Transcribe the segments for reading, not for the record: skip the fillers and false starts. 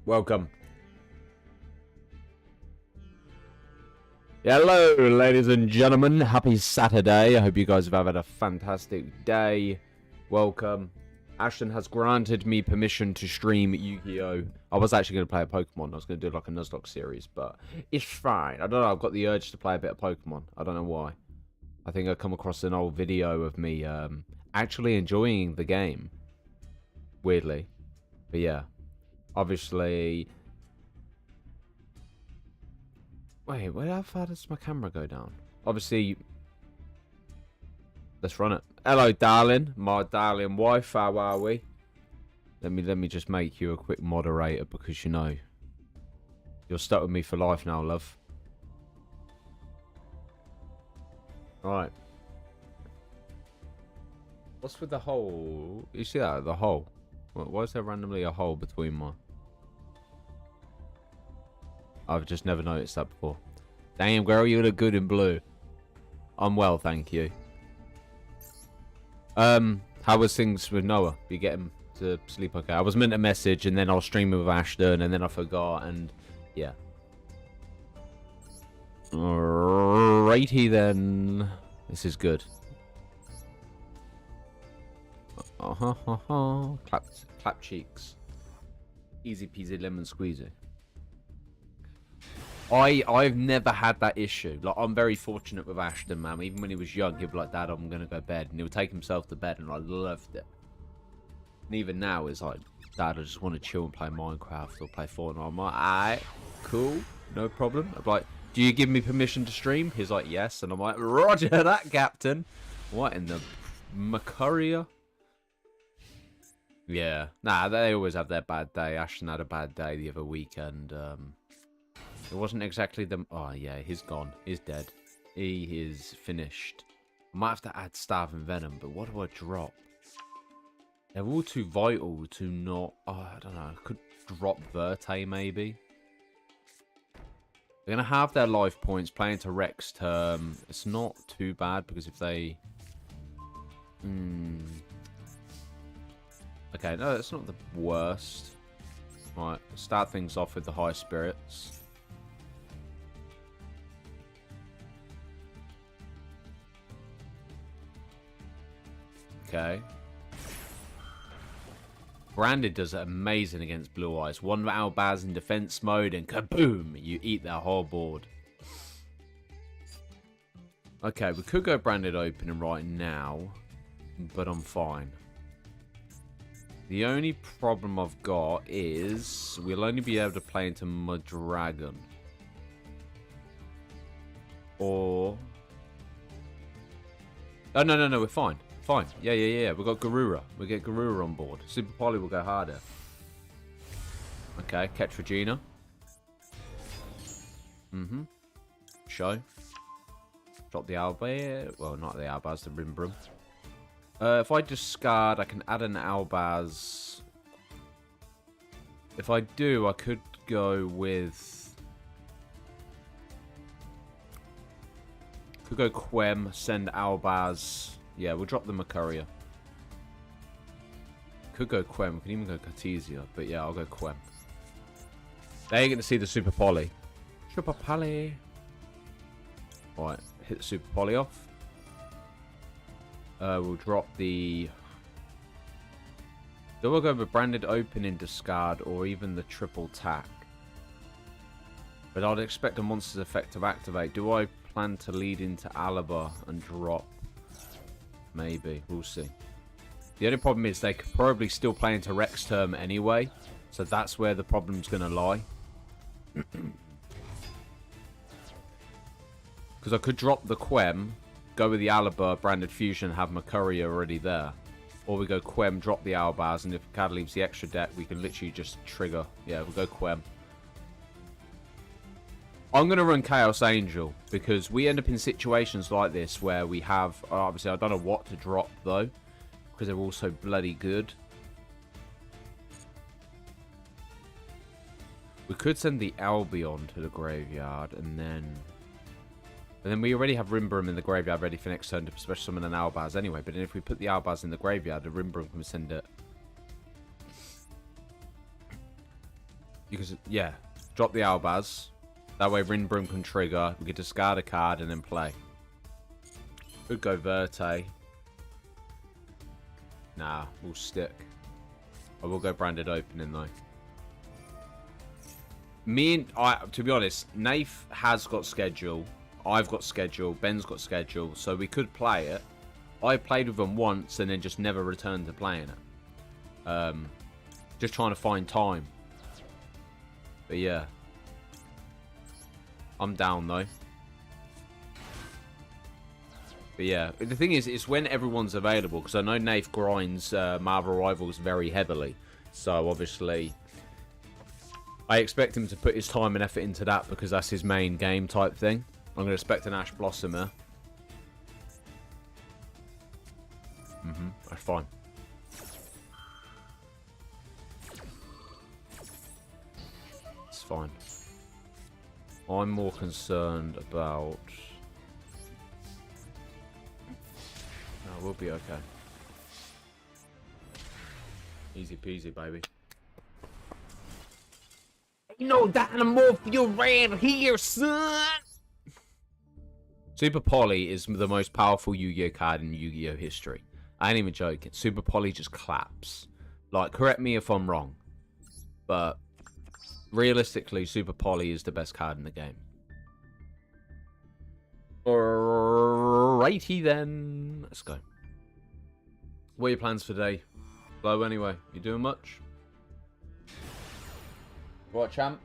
Welcome. Hello, ladies and gentlemen. Happy Saturday. I hope you guys have had a fantastic day. Welcome. Ashton has granted me permission to stream Yu-Gi-Oh! I was actually going to play a Pokemon. I was going to do like a Nuzlocke series, but it's fine. I don't know. I've got the urge to play a bit of Pokemon. I don't know why. I think I come across an old video of me actually enjoying the game. Weirdly. But yeah. Obviously... Wait, how far does my camera go down? Obviously... Let's run it. Hello, darling. My darling wife, how are we? Let me just make you a quick moderator because, you know, you're stuck with me for life now, love. Alright. What's with the hole? You see that? The hole. Why is there randomly a hole between my... I've just never noticed that before. Damn, girl, you look good in blue. I'm well, thank you. How was things with Noah? You get him to sleep okay? I was meant to message, and then I was streaming with Ashton, and then I forgot, and yeah. Alrighty then. This is good. Clap cheeks. Easy peasy lemon squeezy. I've never had that issue. Like, I'm very fortunate with Ashton, man. Even when he was young, he'd be like, Dad, I'm gonna go to bed, and he would take himself to bed, and I loved it. And even now, it's like, Dad, I just want to chill and play Minecraft or play Fortnite. I'm like, alright, cool, no problem. I'm like, do you give me permission to stream? He's like, yes, and I'm like, Roger that, Captain. What in the Macaria? Yeah, nah, they always have their bad day. Ashton had a bad day the other weekend. It wasn't exactly them. Oh, yeah, he's gone. He's dead. He is finished. I might have to add Starve and Venom, but what do I drop? They're all too vital to not... Oh, I don't know. I could drop Verte, maybe. They're going to have their life points playing to Rex term. It's not too bad, because if they... Okay, no, it's not the worst. Right, start things off with the high spirits. Okay. Branded does amazing against Blue Eyes. One Albaz in defense mode and kaboom! You eat their whole board. Okay, we could go Branded opening right now, but I'm fine. The only problem I've got is we'll only be able to play into Madragon. Or... Oh, no, we're fine. Fine. Yeah. We've got Garura. We get Garura on board. Super Poly will go harder. Okay, catch Regina. Show. Drop the Albaz. Well, not the Albaz, the Rimbrum. If I discard, I can add an Albaz. If I do, I could go with... Could go Quem, send Albaz... Yeah, we'll drop the Macaria. Could go Quem. We can even go Cartesia. But yeah, I'll go Quem. They ain't going to see the Super Poly. Super Poly. Alright, hit the Super Poly off. We'll drop the... Then we'll go with Branded Opening Discard or even the Triple Tack. But I'd expect a Monster's Effect to activate. Do I plan to lead into Alaba and drop? Maybe. We'll see. The only problem is they could probably still play into Rex term anyway. So that's where the problem's going to lie. Because I could drop the Quem, go with the Alaba, Branded Fusion, have Macaria already there. Or we go Quem, drop the Albaz, and if Cad leaves the extra deck, we can literally just trigger. Yeah, we'll go Quem. I'm going to run Chaos Angel, because we end up in situations like this where we have... Obviously, I don't know what to drop, though, because they're all so bloody good. We could send the Albion to the graveyard, and then... And then we already have Rimbrum in the graveyard ready for next turn to special summon an Albaz anyway. But then if we put the Albaz in the graveyard, the Rimbrum can send it. Because, yeah, drop the Albaz. That way Rimbrum can trigger. We could discard a card and then play. Could go Verte. Nah, we'll stick. I will go branded opening though. To be honest, Nath has got schedule. I've got schedule. Ben's got schedule. So we could play it. I played with them once and then just never returned to playing it. Just trying to find time. But yeah. I'm down though. But yeah, the thing is, it's when everyone's available. Because I know Nath grinds Marvel Rivals very heavily. So obviously, I expect him to put his time and effort into that because that's his main game type thing. I'm going to expect an Ash Blossomer. That's fine. It's fine. I'm more concerned about... No, we'll be okay. Easy peasy, baby. Ain't no Dynamorphia around here, son! Super Poly is the most powerful Yu-Gi-Oh card in Yu-Gi-Oh history. I ain't even joking. Super Poly just claps. Like, correct me if I'm wrong. But, realistically, Super Poly is the best card in the game. Alrighty then. Let's go. What are your plans for today? Hello, anyway. You doing much? What, champ?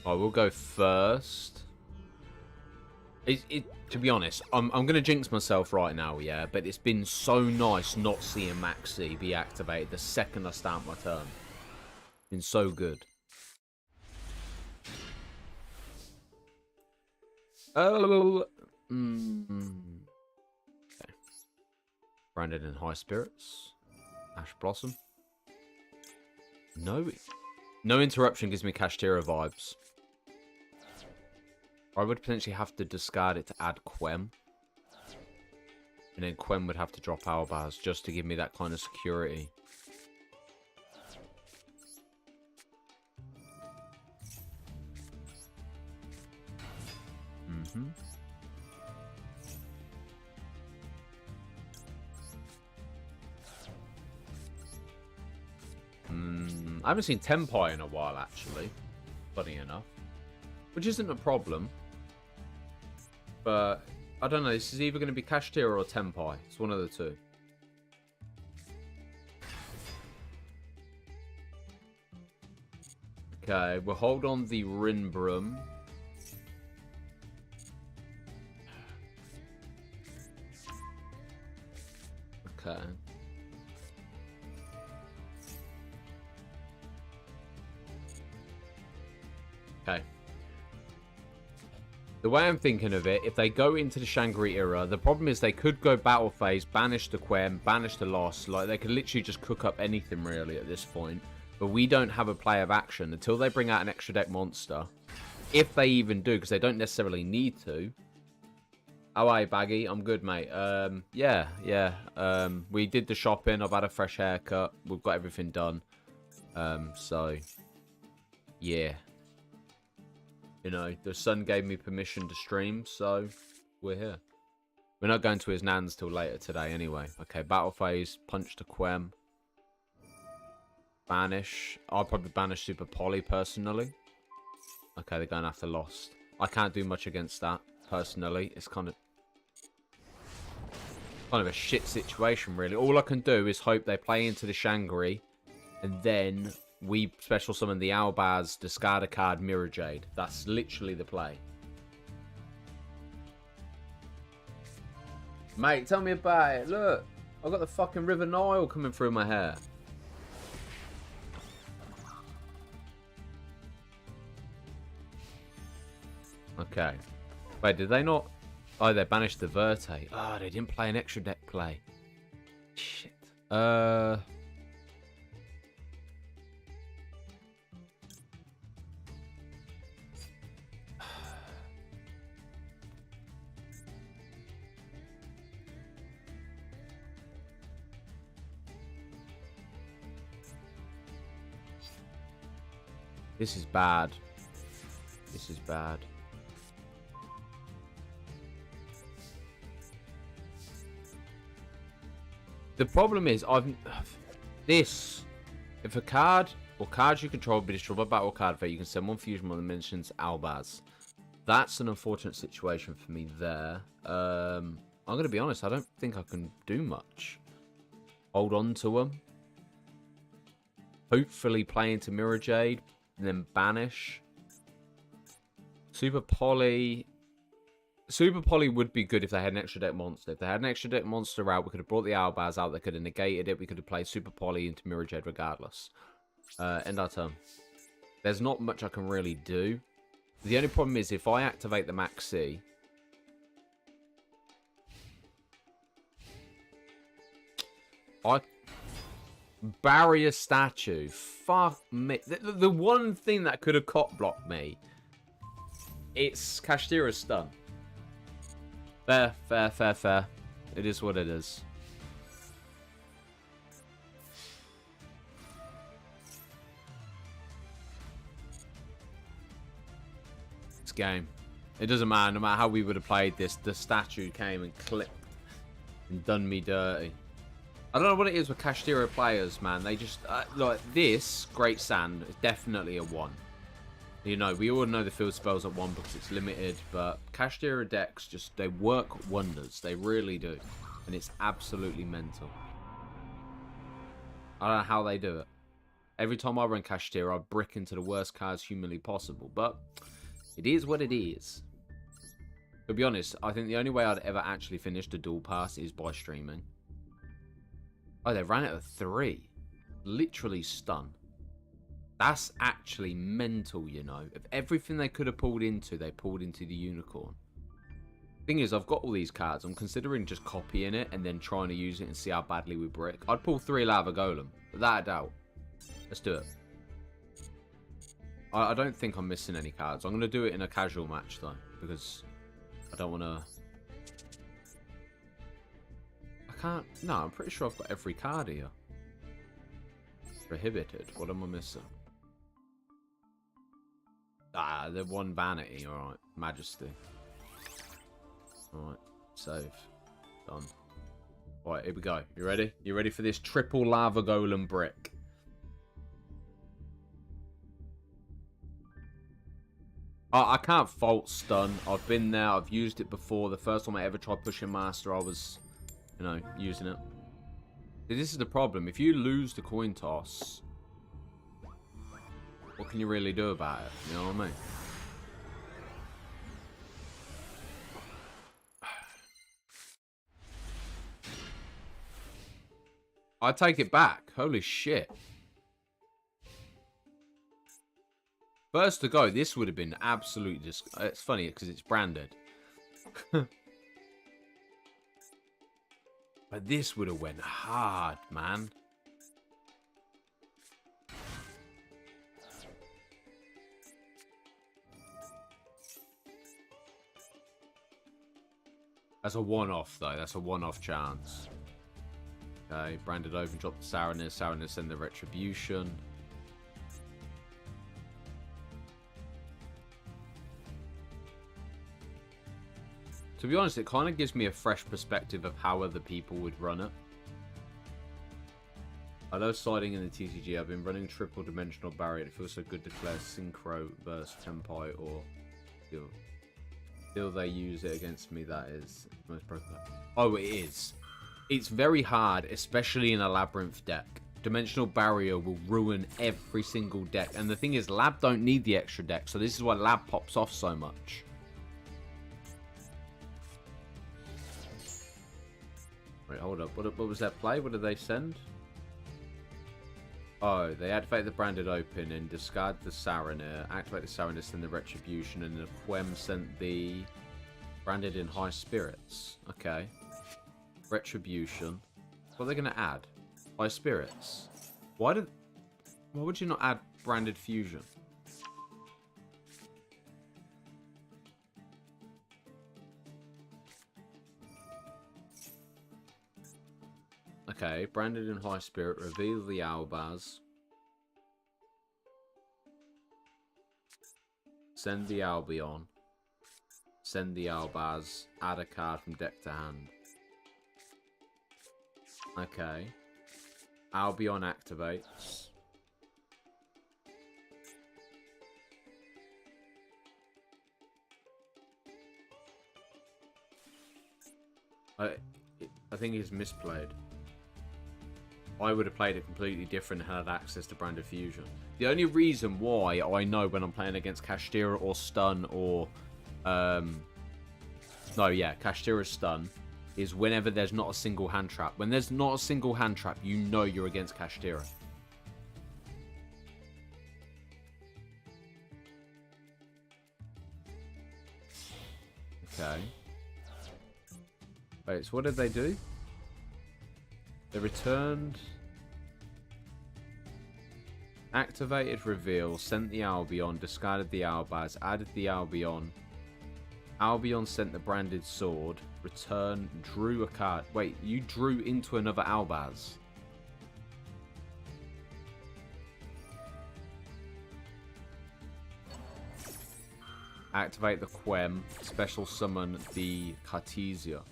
I will go first. To be honest, I'm going to jinx myself right now, yeah? But it's been so nice not seeing Maxi be activated the second I start my turn. It's been so good. Okay. Branded in high spirits. Ash Blossom. No interruption gives me Kashtira vibes. I would potentially have to discard it to add Quem. And then Quem would have to drop Albaz just to give me that kind of security. I haven't seen Tenpai in a while, actually. Funny enough. Which isn't a problem. But, I don't know. This is either going to be Kashtira or Tenpai. It's one of the two. Okay, we'll hold on the Rinbrum. Okay. Okay. The way I'm thinking of it, if they go into the Shangri era, the problem is they could go battle phase, banish the Quem, banish the Loss. Like, they could literally just cook up anything, really, at this point. But we don't have a play of action until they bring out an extra deck monster. If they even do, because they don't necessarily need to. Oh, hey, Baggy. I'm good, mate. Yeah. We did the shopping. I've had a fresh haircut. We've got everything done. So, yeah. You know, the son gave me permission to stream, so we're here. We're not going to his nan's till later today anyway. Okay, battle phase, punch to Quem. Banish. I'll probably banish Super Poly personally. Okay, they're going after Lost. I can't do much against that, personally. It's kind of a shit situation, really. All I can do is hope they play into the Shangri, and then we special summon the Albaz, discard a card, Mirror Jade. That's literally the play. Mate, tell me about it. Look, I've got the fucking River Nile coming through my hair. Okay. Wait, did they not? Oh, they banished the Verte. Oh, they didn't play an extra deck play. Shit. This is bad. This is bad. The problem is, if a card or cards you control be destroyed by battle card fate, you can send one fusion one that mentions Albaz. That's an unfortunate situation for me there. I'm going to be honest, I don't think I can do much. Hold on to them. Hopefully play into Mirror Jade, and then banish. Super Poly would be good if they had an extra deck monster. If they had an extra deck monster out, we could have brought the Albaz out. They could have negated it. We could have played Super Poly into Mirror Jade regardless. End our turn. There's not much I can really do. The only problem is if I activate the Maxi... Barrier statue. Fuck me. The one thing that could have cop blocked me, it's Kashtira's stun. Fair, fair, fair, fair. It is what it is. It's game. It doesn't matter. No matter how we would have played this, the statue came and clipped and done me dirty. I don't know what it is with Kashtira players, man. They just, like this, Great Sand is definitely a 1. You know, we all know the field spells at 1 because it's limited, but Kashtira decks just, they work wonders. They really do. And it's absolutely mental. I don't know how they do it. Every time I run Kashtira, I brick into the worst cards humanly possible, but it is what it is. To be honest, I think the only way I'd ever actually finish the duel pass is by streaming. Oh, they ran it at 3. Literally stun. That's actually mental, you know. If everything they could have pulled into, they pulled into the unicorn. Thing is, I've got all these cards. I'm considering just copying it and then trying to use it and see how badly we brick. I'd pull 3 Lava Golem, without a doubt. Let's do it. I don't think I'm missing any cards. I'm going to do it in a casual match, though, because I don't want to... No, I'm pretty sure I've got every card here. Prohibited. What am I missing? Ah, the one vanity. Alright. Majesty. Alright. Save. Done. Alright, here we go. You ready? You ready for this triple lava golem brick? I can't fault stun. I've been there. I've used it before. The first time I ever tried pushing master, I was... you know, using it. This is the problem. If you lose the coin toss, what can you really do about it? You know what I mean? I take it back. Holy shit. First to go, this would have been absolutely just... It's funny because it's branded. But this would have went hard, man. That's a one-off, though. That's a one-off chance. Okay, branded open, drop the Saranus. Saranus send the Retribution. To be honest, it kind of gives me a fresh perspective of how other people would run it. I love siding in the TCG. I've been running triple dimensional barrier. It feels so good to declare Synchro versus Tempai or Still they use it against me, that is the most broken. Oh, it is. It's very hard, especially in a Labyrinth deck. Dimensional Barrier will ruin every single deck. And the thing is, Lab don't need the extra deck, so this is why Lab pops off so much. Wait, hold up. What was that play? What did they send? Oh, they activate the Branded Open and discard the Saranir. Activate the Saranir, send the Retribution, and the Quem sent the Branded in High Spirits. Okay. Retribution. What are they going to add? High Spirits. Why would you not add Branded Fusion? Okay, Branded in High Spirit, reveal the Albaz. Send the Albion. Send the Albaz. Add a card from deck to hand. Okay. Albion activates. I think he's misplayed. I would have played it completely different and had access to Branded Fusion. The only reason why I know when I'm playing against Kashtira or Stun or... Kashtira Stun is whenever there's not a single hand trap. When there's not a single hand trap, you know you're against Kashtira. Okay. Wait, so what did they do? They returned... Activated reveal, sent the Albion, discarded the Albaz, added the Albion. Albion sent the branded sword, return, drew a card. Wait, you drew into another Albaz. Activate the Quem, special summon the Cartesia.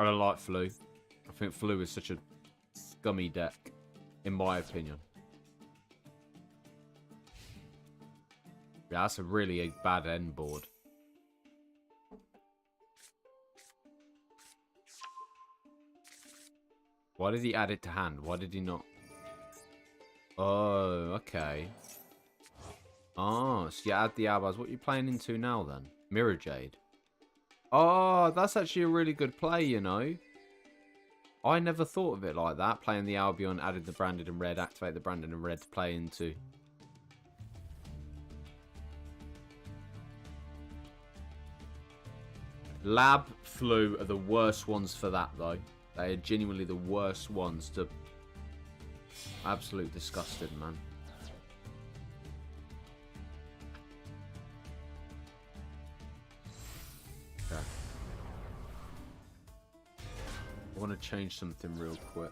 I don't like Flu. I think Flu is such a scummy deck, in my opinion. Yeah, that's a really bad end board. Why did he add it to hand? Why did he not? Oh, okay. Oh, so you add the Albaz. What are you playing into now then? Mirror Jade. Oh, that's actually a really good play, you know. I never thought of it like that. Playing the Albion, added the branded and red, activate the branded and red to play into. Lab, Flu are the worst ones for that, though. They are genuinely the worst ones to... Absolute disgusting, man. Okay. I want to change something real quick.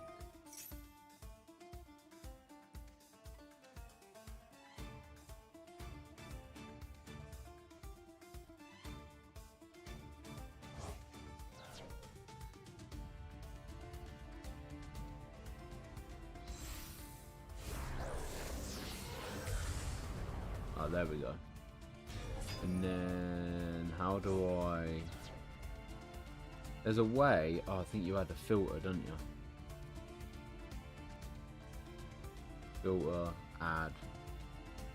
Oh, there we go. And then, how do I... There's a way... Oh, I think you had a filter, don't you? Filter, add,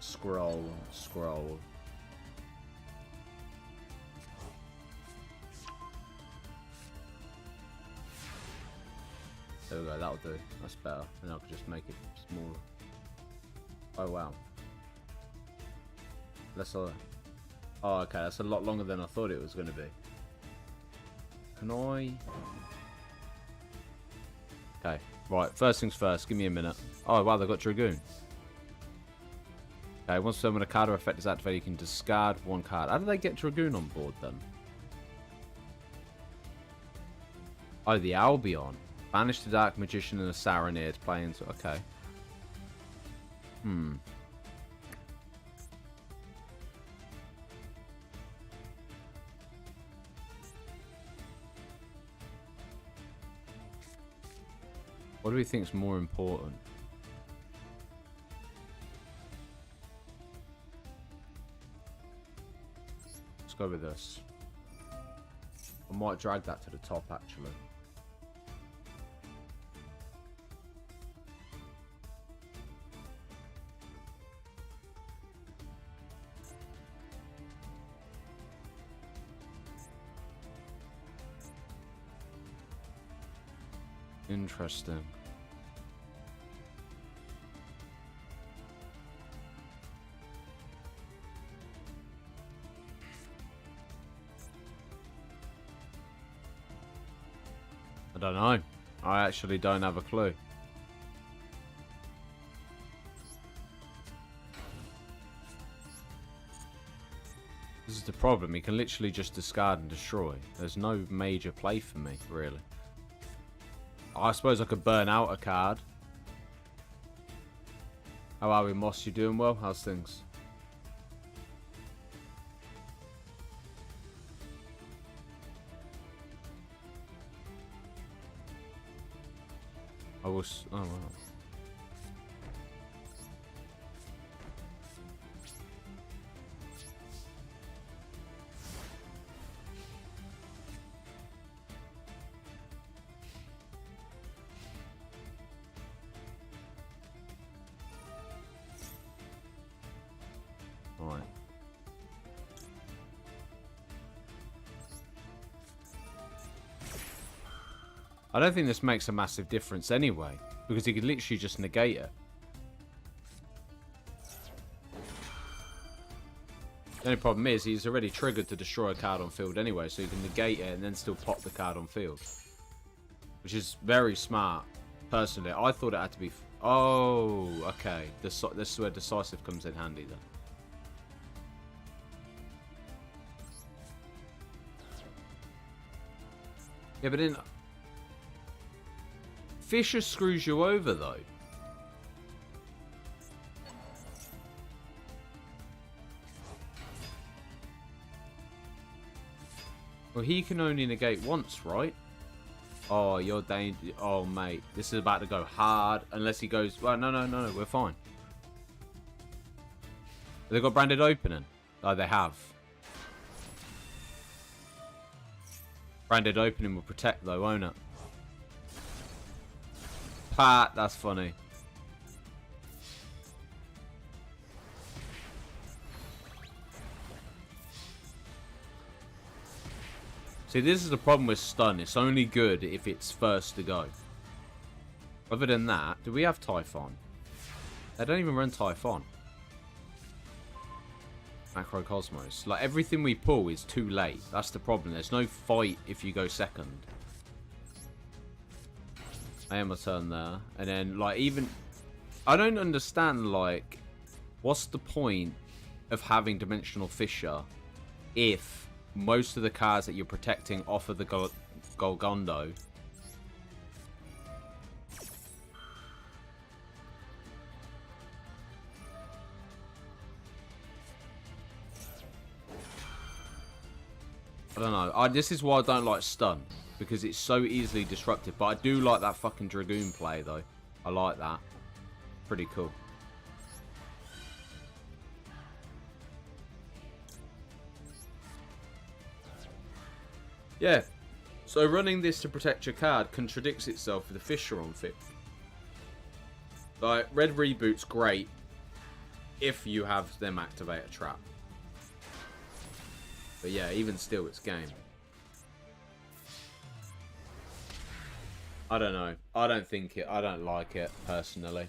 scroll, scroll. There we go, that'll do. That's better. And I can just make it smaller. Oh, wow. That's all. Oh, okay. That's a lot longer than I thought it was going to be. Can I? Okay. Right. First things first. Give me a minute. Oh, wow. They got Dragoon. Okay. Once when a card or effect is activated, you can discard one card. How do they get Dragoon on board then? Oh, the Albion. Banish the Dark Magician and a Saronir to play into. Okay. Hmm. What do we think is more important? Let's go with this. I might drag that to the top, actually. Interesting. I don't know. I actually don't have a clue. This is the problem. He can literally just discard and destroy. There's no major play for me, really. I suppose I could burn out a card. How are we, Moss? You doing well? How's things? I was... Oh, wow. Alright. I don't think this makes a massive difference anyway, because he could literally just negate it. The only problem is he's already triggered to destroy a card on field anyway, so you can negate it and then still pop the card on field. Which is very smart, personally. I thought it had to be... Oh, okay. This is where decisive comes in handy then. Yeah, but then... Fisher screws you over, though. Well, he can only negate once, right? Oh, you're dangerous. Oh, mate. This is about to go hard. Unless he goes... Well, no. We're fine. Have they got branded opening? Oh, they have. Branded opening will protect, though, won't it? Pat, that's funny. See, this is the problem with stun. It's only good if it's first to go. Other than that, do we have Typhon? They don't even run Typhon. Macrocosmos. Like, everything we pull is too late. That's the problem. There's no fight if you go second. I am a turn there. And then, like, even... I don't understand, like... What's the point of having Dimensional Fissure if most of the cards that you're protecting offer the Golgondo? I don't know. This is why I don't like stun, because it's so easily disruptive. But I do like that fucking Dragoon play, though. I like that. Pretty cool. Yeah. So running this to protect your card contradicts itself with the Fissure on fifth. Like, Red Reboot's great if you have them activate a trap. But yeah, even still, it's game. I don't know. I don't think it. I don't like it, personally.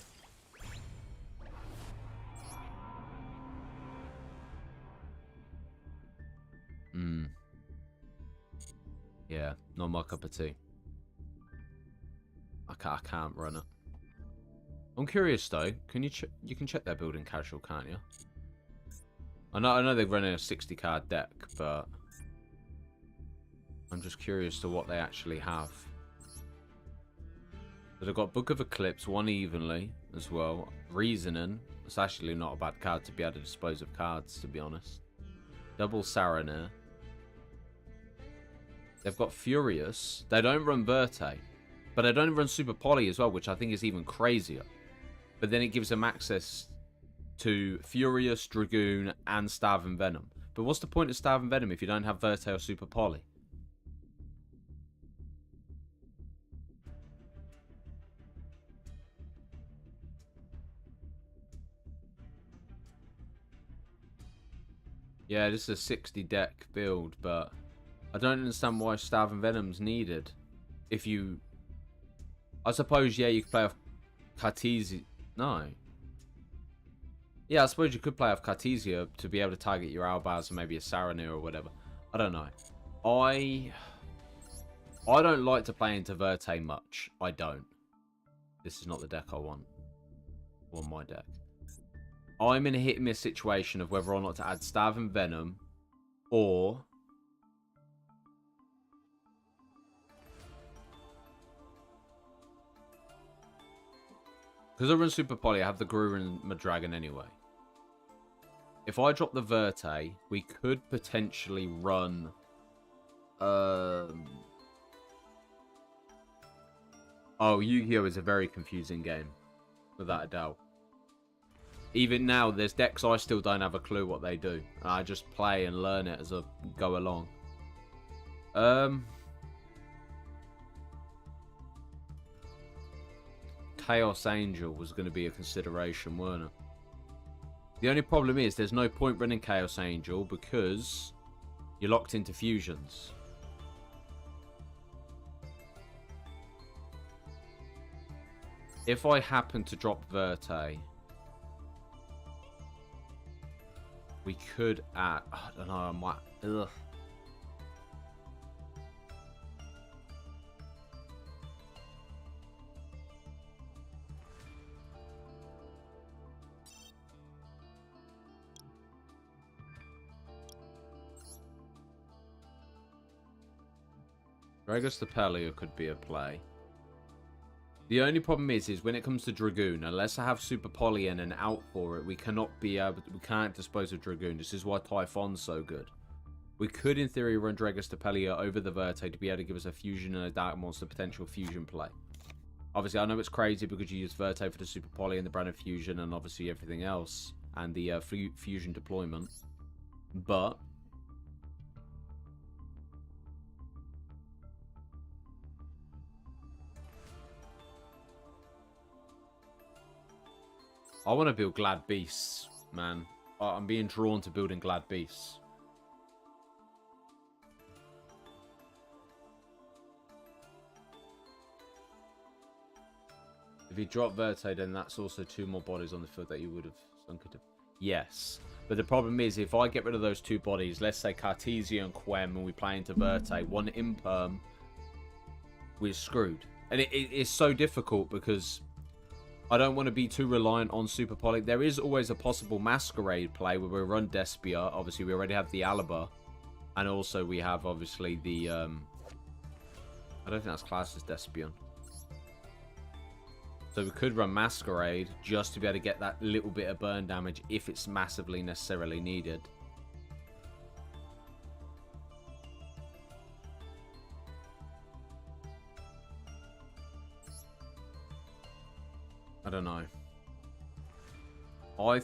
Yeah, not my cup of tea. I can't run it. I'm curious though. Can you can check their building casual, can't you? I know they're running a 60 card deck, but I'm just curious to what they actually have. So they've got Book of Eclipse, one evenly as well. Reasoning. It's actually not a bad card to be able to dispose of cards, to be honest. Double Saranir. They've got Furious. They don't run Verte. But they don't run Super Poly as well, which I think is even crazier. But then it gives them access to Furious, Dragoon, and Stav and Venom. But what's the point of Stav and Venom if you don't have Verte or Super Poly? Yeah, this is a 60 deck build, but I don't understand why Stav and Venom's needed. If you... I suppose, yeah, you could play off Cartesia. No. Yeah, I suppose you could play off Cartesia to be able to target your Albaz and maybe a Saranir or whatever. I don't know. I don't like to play into Verte much. I don't. This is not the deck I want. On my deck. I'm in a hit and miss situation of whether or not to add Stav and Venom or... Because I run Super Poly, I have the Guru and my Dragon anyway. If I drop the Verte, we could potentially run... Oh, Yu-Gi-Oh! Is a very confusing game. Without a doubt. Even now, there's decks I still don't have a clue what they do. I just play and learn it as I go along. Chaos Angel was going to be a consideration, weren't it? The only problem is there's no point running Chaos Angel because you're locked into fusions. If I happen to drop Verte, we could add... I don't know, I might... Ugh. Dragus the Pelio could be a play. The only problem is when it comes to Dragoon, unless I have Super Poly in and out for it, we can't dispose of Dragoon. This is why Typhon's so good. We could, in theory, run Dragus the Pelio over the Verte to be able to give us a fusion and a Dark Monster potential fusion play. Obviously, I know it's crazy because you use Verte for the Super Poly and the Brand of Fusion and obviously everything else, and the fusion deployment. But I want to build Glad Beasts, man. I'm being drawn to building Glad Beasts. If you drop Verte, then that's also 2 more bodies on the field that you would have sunk into. Yes. But the problem is, if I get rid of those 2 bodies, let's say Cartesian and Quem, and we play into Verte, 1 Imperm, we're screwed. And it's so difficult because I don't want to be too reliant on Super Poly. There is always a possible Masquerade play where we run Despia. Obviously, we already have the Alaba. And also, we have, obviously, the... I don't think that's classed as Despion. So we could run Masquerade just to be able to get that little bit of burn damage if it's massively necessarily needed. I don't know. I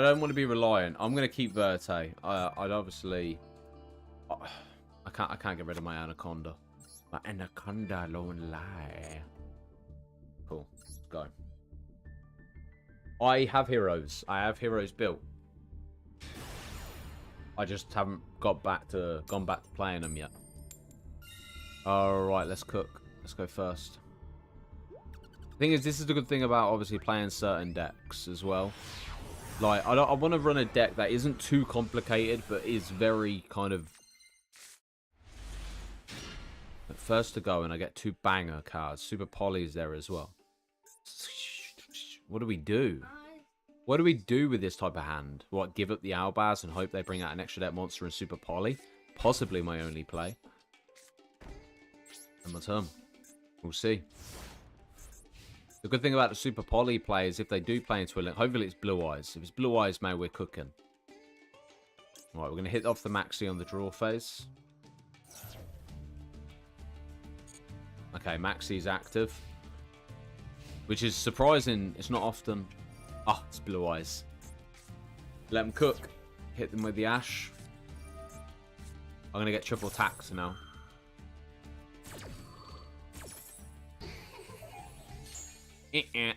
don't want to be reliant. I'm going to keep Verte. I'd obviously... I can't get rid of my Anaconda. My Anaconda won't lie. Cool. Let's go. I have heroes. I have heroes built. I just haven't gone back to playing them yet. Alright, let's cook. Let's go first. The thing is, this is the good thing about obviously playing certain decks as well. Like, I want to run a deck that isn't too complicated, but is very kind of... First to go, and I get 2 banger cards. Super Poly's there as well. What do we do? What do we do with this type of hand? What, give up the Albaz and hope they bring out an extra deck monster in Super Poly? Possibly my only play. And my turn. We'll see. The good thing about the Super Poly play is if they do play into a link, hopefully it's Blue Eyes. If it's Blue Eyes, man, we're cooking. Alright, we're going to hit off the Maxi on the draw phase. Okay, Maxi's active. Which is surprising. It's not often. Ah, it's Blue Eyes. Let them cook. Hit them with the Ash. I'm going to get triple tax now.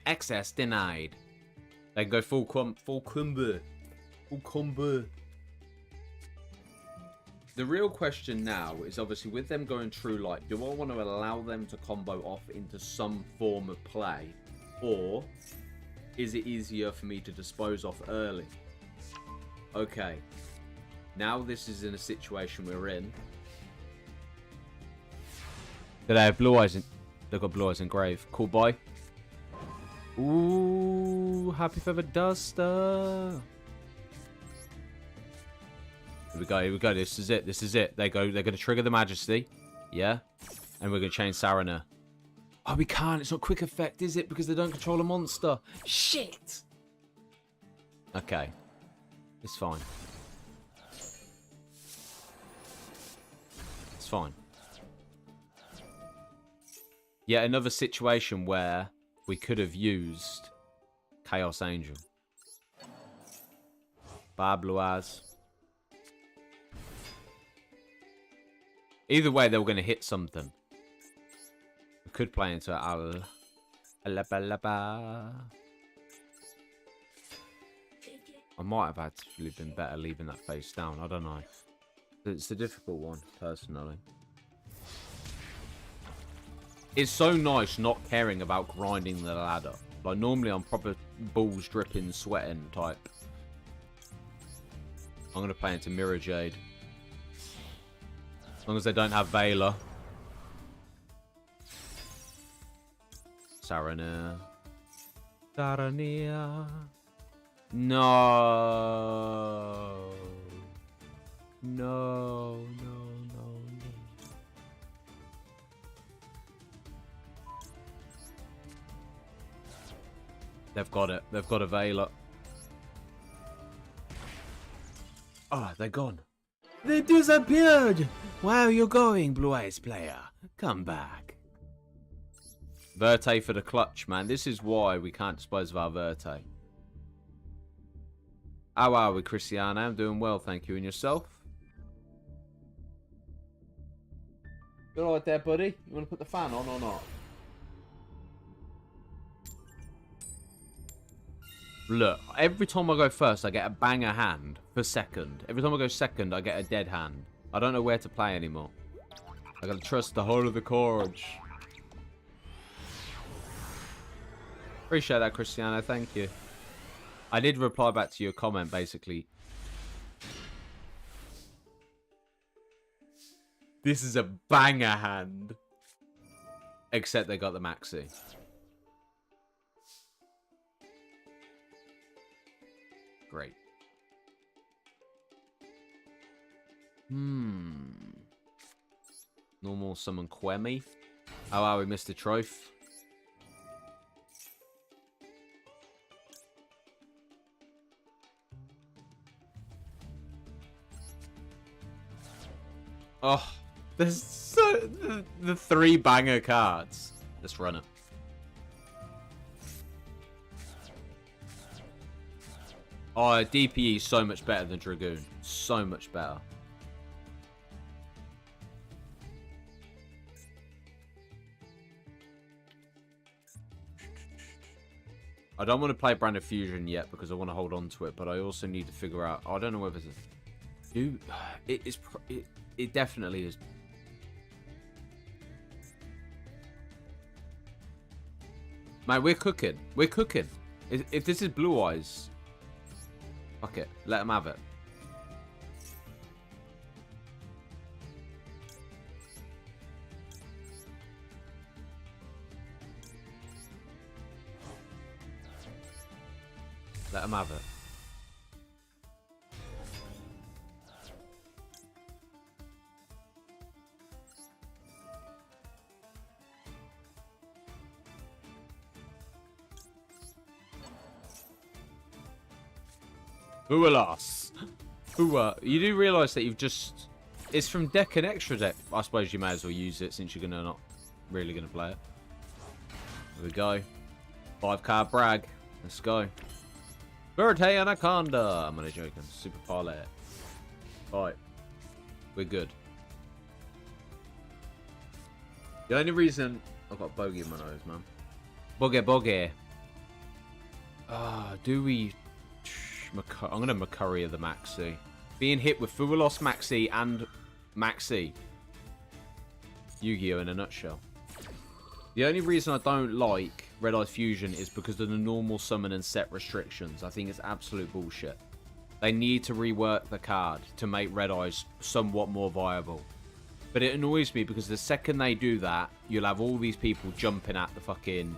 Access denied. They can go full combo. The real question now is obviously with them going True Light, do I want to allow them to combo off into some form of play? Or is it easier for me to dispose off early? Okay. Now this is in a situation we're in. Do they have Blue Eyes in... They've got Blue Eyes in Grave. Cool boy. Ooh, Happy Feather Duster. Here we go, here we go. This is it, this is it. They're going to trigger the Majesty. Yeah? And we're going to chain Sarana. Oh, we can't. It's not quick effect, is it? Because they don't control a monster. Shit! Okay. It's fine. It's fine. Yet another situation where we could have used Chaos Angel. Babluaz. Either way, they were going to hit something. We could play into Alabalaba. I might have actually been better leaving that face down. I don't know. It's a difficult one, personally. It's so nice not caring about grinding the ladder. Like, normally I'm proper balls dripping, sweating type. I'm going to play into Mirror Jade. As long as they don't have Veiler. Saranir. Saranir. No. No, no, no, no. They've got it. They've got a Veiler. Oh, they're gone. They disappeared! Where are you going, Blue Eyes player? Come back. Verte for the clutch, man. This is why we can't dispose of our Verte. How are we, Cristiano? I'm doing well, thank you. And yourself? You alright there, buddy? You want to put the fan on or not? Look, every time I go first, I get a banger hand for second. Every time I go second, I get a dead hand. I don't know where to play anymore. I gotta trust the whole of the cards. Appreciate that, Cristiano. Thank you. I did reply back to your comment, basically. This is a banger hand. Except they got the maxi. Great. Normal summon Quemi. How are we, Mr. Troth? Oh, there's so the 3 banger cards. Let's run it. Oh, DPE is so much better than Dragoon. So much better. I don't want to play Brand of Fusion yet because I want to hold on to it, but I also need to figure out. I don't know whether it definitely is. Mate, we're cooking. We're cooking. If this is Blue Eyes, fuck it. Let them have it. Let them have it. Duelis. You do realise that you've just... It's from deck and extra deck. I suppose you may as well use it since you're not really going to play it. There we go. 5-card brag. Let's go. Verte Anaconda. I'm only joking. Super parlay. Alright. We're good. The only reason... I've got bogey in my nose, man. Bogey. Do we... I'm going to Macquarie the Maxi. Being hit with Fuwalos Maxi and Maxi. Yu-Gi-Oh! In a nutshell. The only reason I don't like Red Eye Fusion is because of the normal summon and set restrictions. I think it's absolute bullshit. They need to rework the card to make Red Eyes somewhat more viable. But it annoys me because the second they do that, you'll have all these people jumping at the fucking...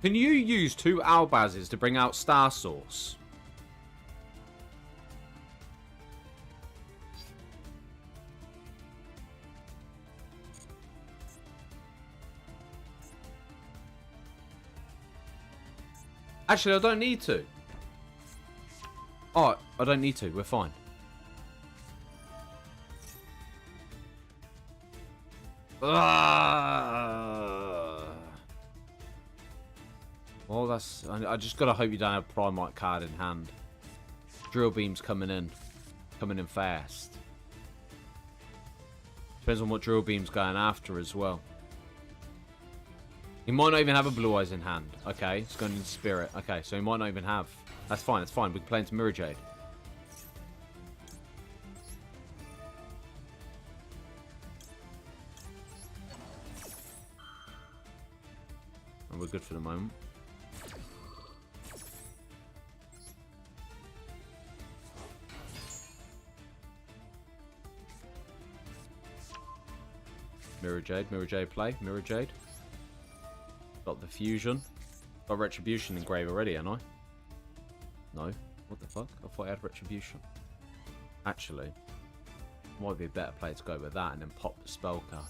Can you use 2 Albazes to bring out Star Source? Actually, I don't need to. Oh, I don't need to. We're fine. Well, that's... I just gotta hope you don't have Primite card in hand. Drill Beam's coming in. Coming in fast. Depends on what Drill Beam's going after as well. He might not even have a Blue Eyes in hand. Okay, it's going into Spirit. Okay, so he might not even have... That's fine, that's fine. We can play into Mirror Jade. And we're good for the moment. Mirror Jade play, Mirror Jade. Got the fusion. Got Retribution in grave already, ain't I? No. What the fuck? I thought I had Retribution. Actually, might be a better play to go with that and then pop the spell card.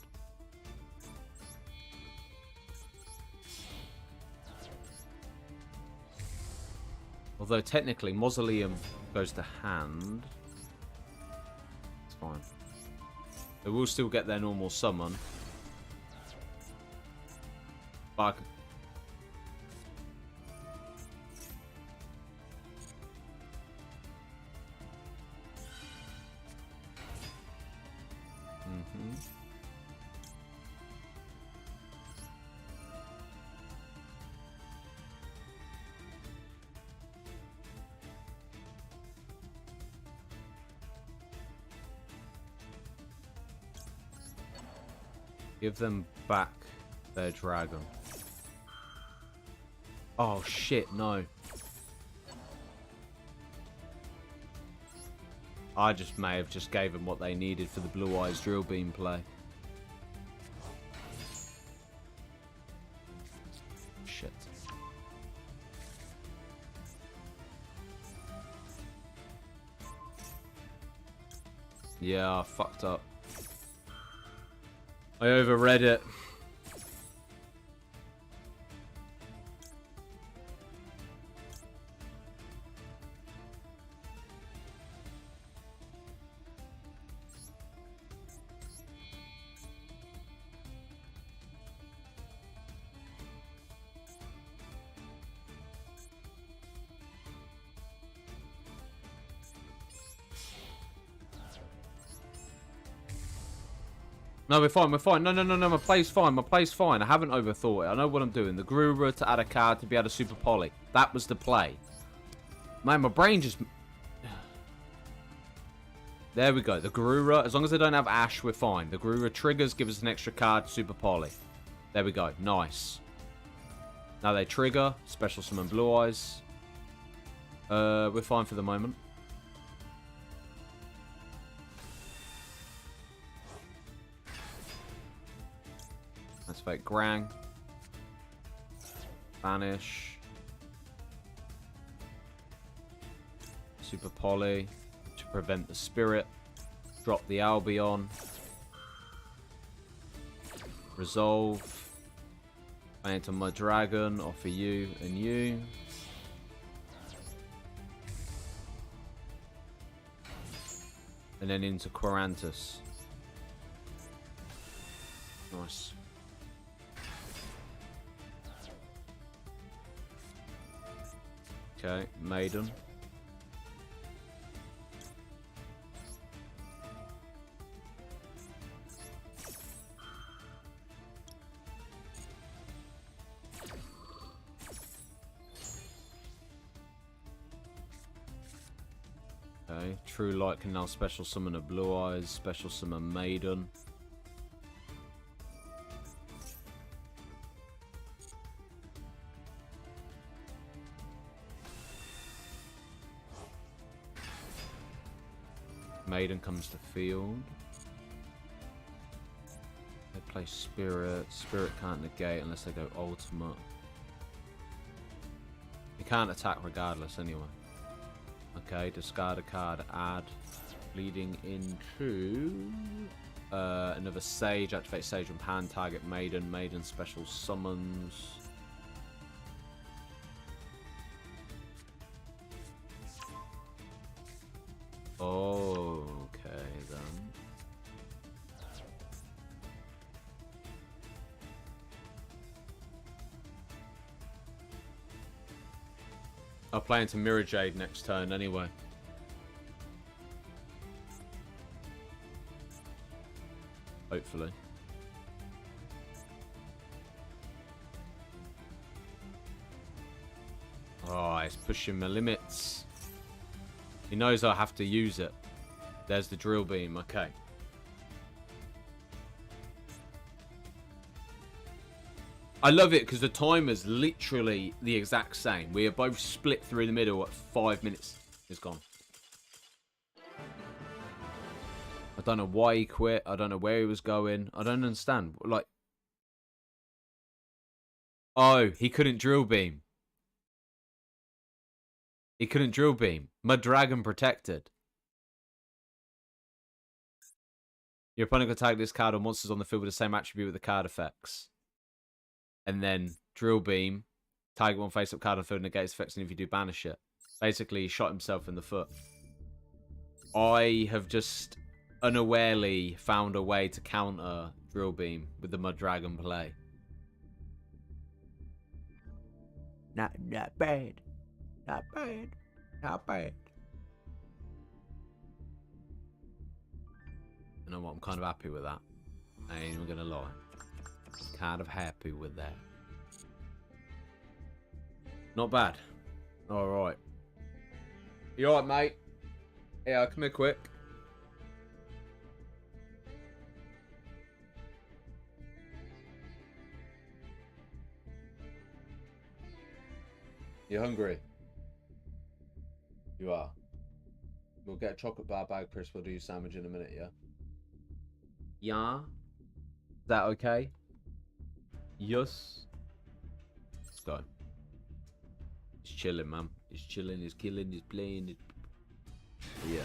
Although technically Mausoleum goes to hand. It's fine. They will still get their normal summon. But give them back their dragon. Oh shit, no. I just may have just gave them what they needed for the Blue Eyes Drill Beam play. Shit. Yeah, I fucked up. I overread it. No, we're fine, we're fine. No, my play's fine, my play's fine. I haven't overthought it. I know what I'm doing. The Guru to add a card to be able to Super Poly. That was the play. Man, my brain just... There we go. The Guru, as long as they don't have Ash, we're fine. The Guru triggers, give us an extra card, Super Poly. There we go. Nice. Now they trigger, special summon Blue Eyes. We're fine for the moment. Let's fake Grang. Banish. Super Poly to prevent the Spirit. Drop the Albion. Resolve. Play into my dragon. Offer you and you. And then into Quarantus. Nice. Okay, Maiden. Okay, True Light can now special summon a Blue Eyes, special summon Maiden. Maiden comes to field. They play Spirit. Spirit can't negate unless they go Ultimate. You can't attack regardless anyway. Okay, discard a card, add. Leading into another Sage. Activate Sage on hand. Target Maiden. Maiden special summons. Oh, okay then. I'll play into Mirror Jade next turn anyway. Hopefully. Oh, it's pushing my limits. He knows I have to use it. There's the drill beam. Okay. I love it because the timer's literally the exact same. We are both split through the middle at 5 minutes. It's gone. I don't know why he quit. I don't know where he was going. I don't understand. Like, oh, he couldn't drill beam. He couldn't drill beam. Mud Dragon protected. Your opponent can attack this card on monsters on the field with the same attribute with the card effects. And then drill beam. Target one face-up card on the field negates effects, and if you do, banish it. Basically, he shot himself in the foot. I have just unawarely found a way to counter drill beam with the Mud Dragon play. Not bad. Not bad. Not bad. You know what? I'm kind of happy with that. I ain't even gonna lie. Kind of happy with that. Not bad. Alright. You alright, mate? Yeah, come here quick. You hungry? You are. We'll get a chocolate bar bag, Chris. We'll do your sandwich in a minute, yeah? Yeah? Is that okay? Yes. Let's go. He's chilling, man. He's chilling, he's killing, he's playing. Yeah.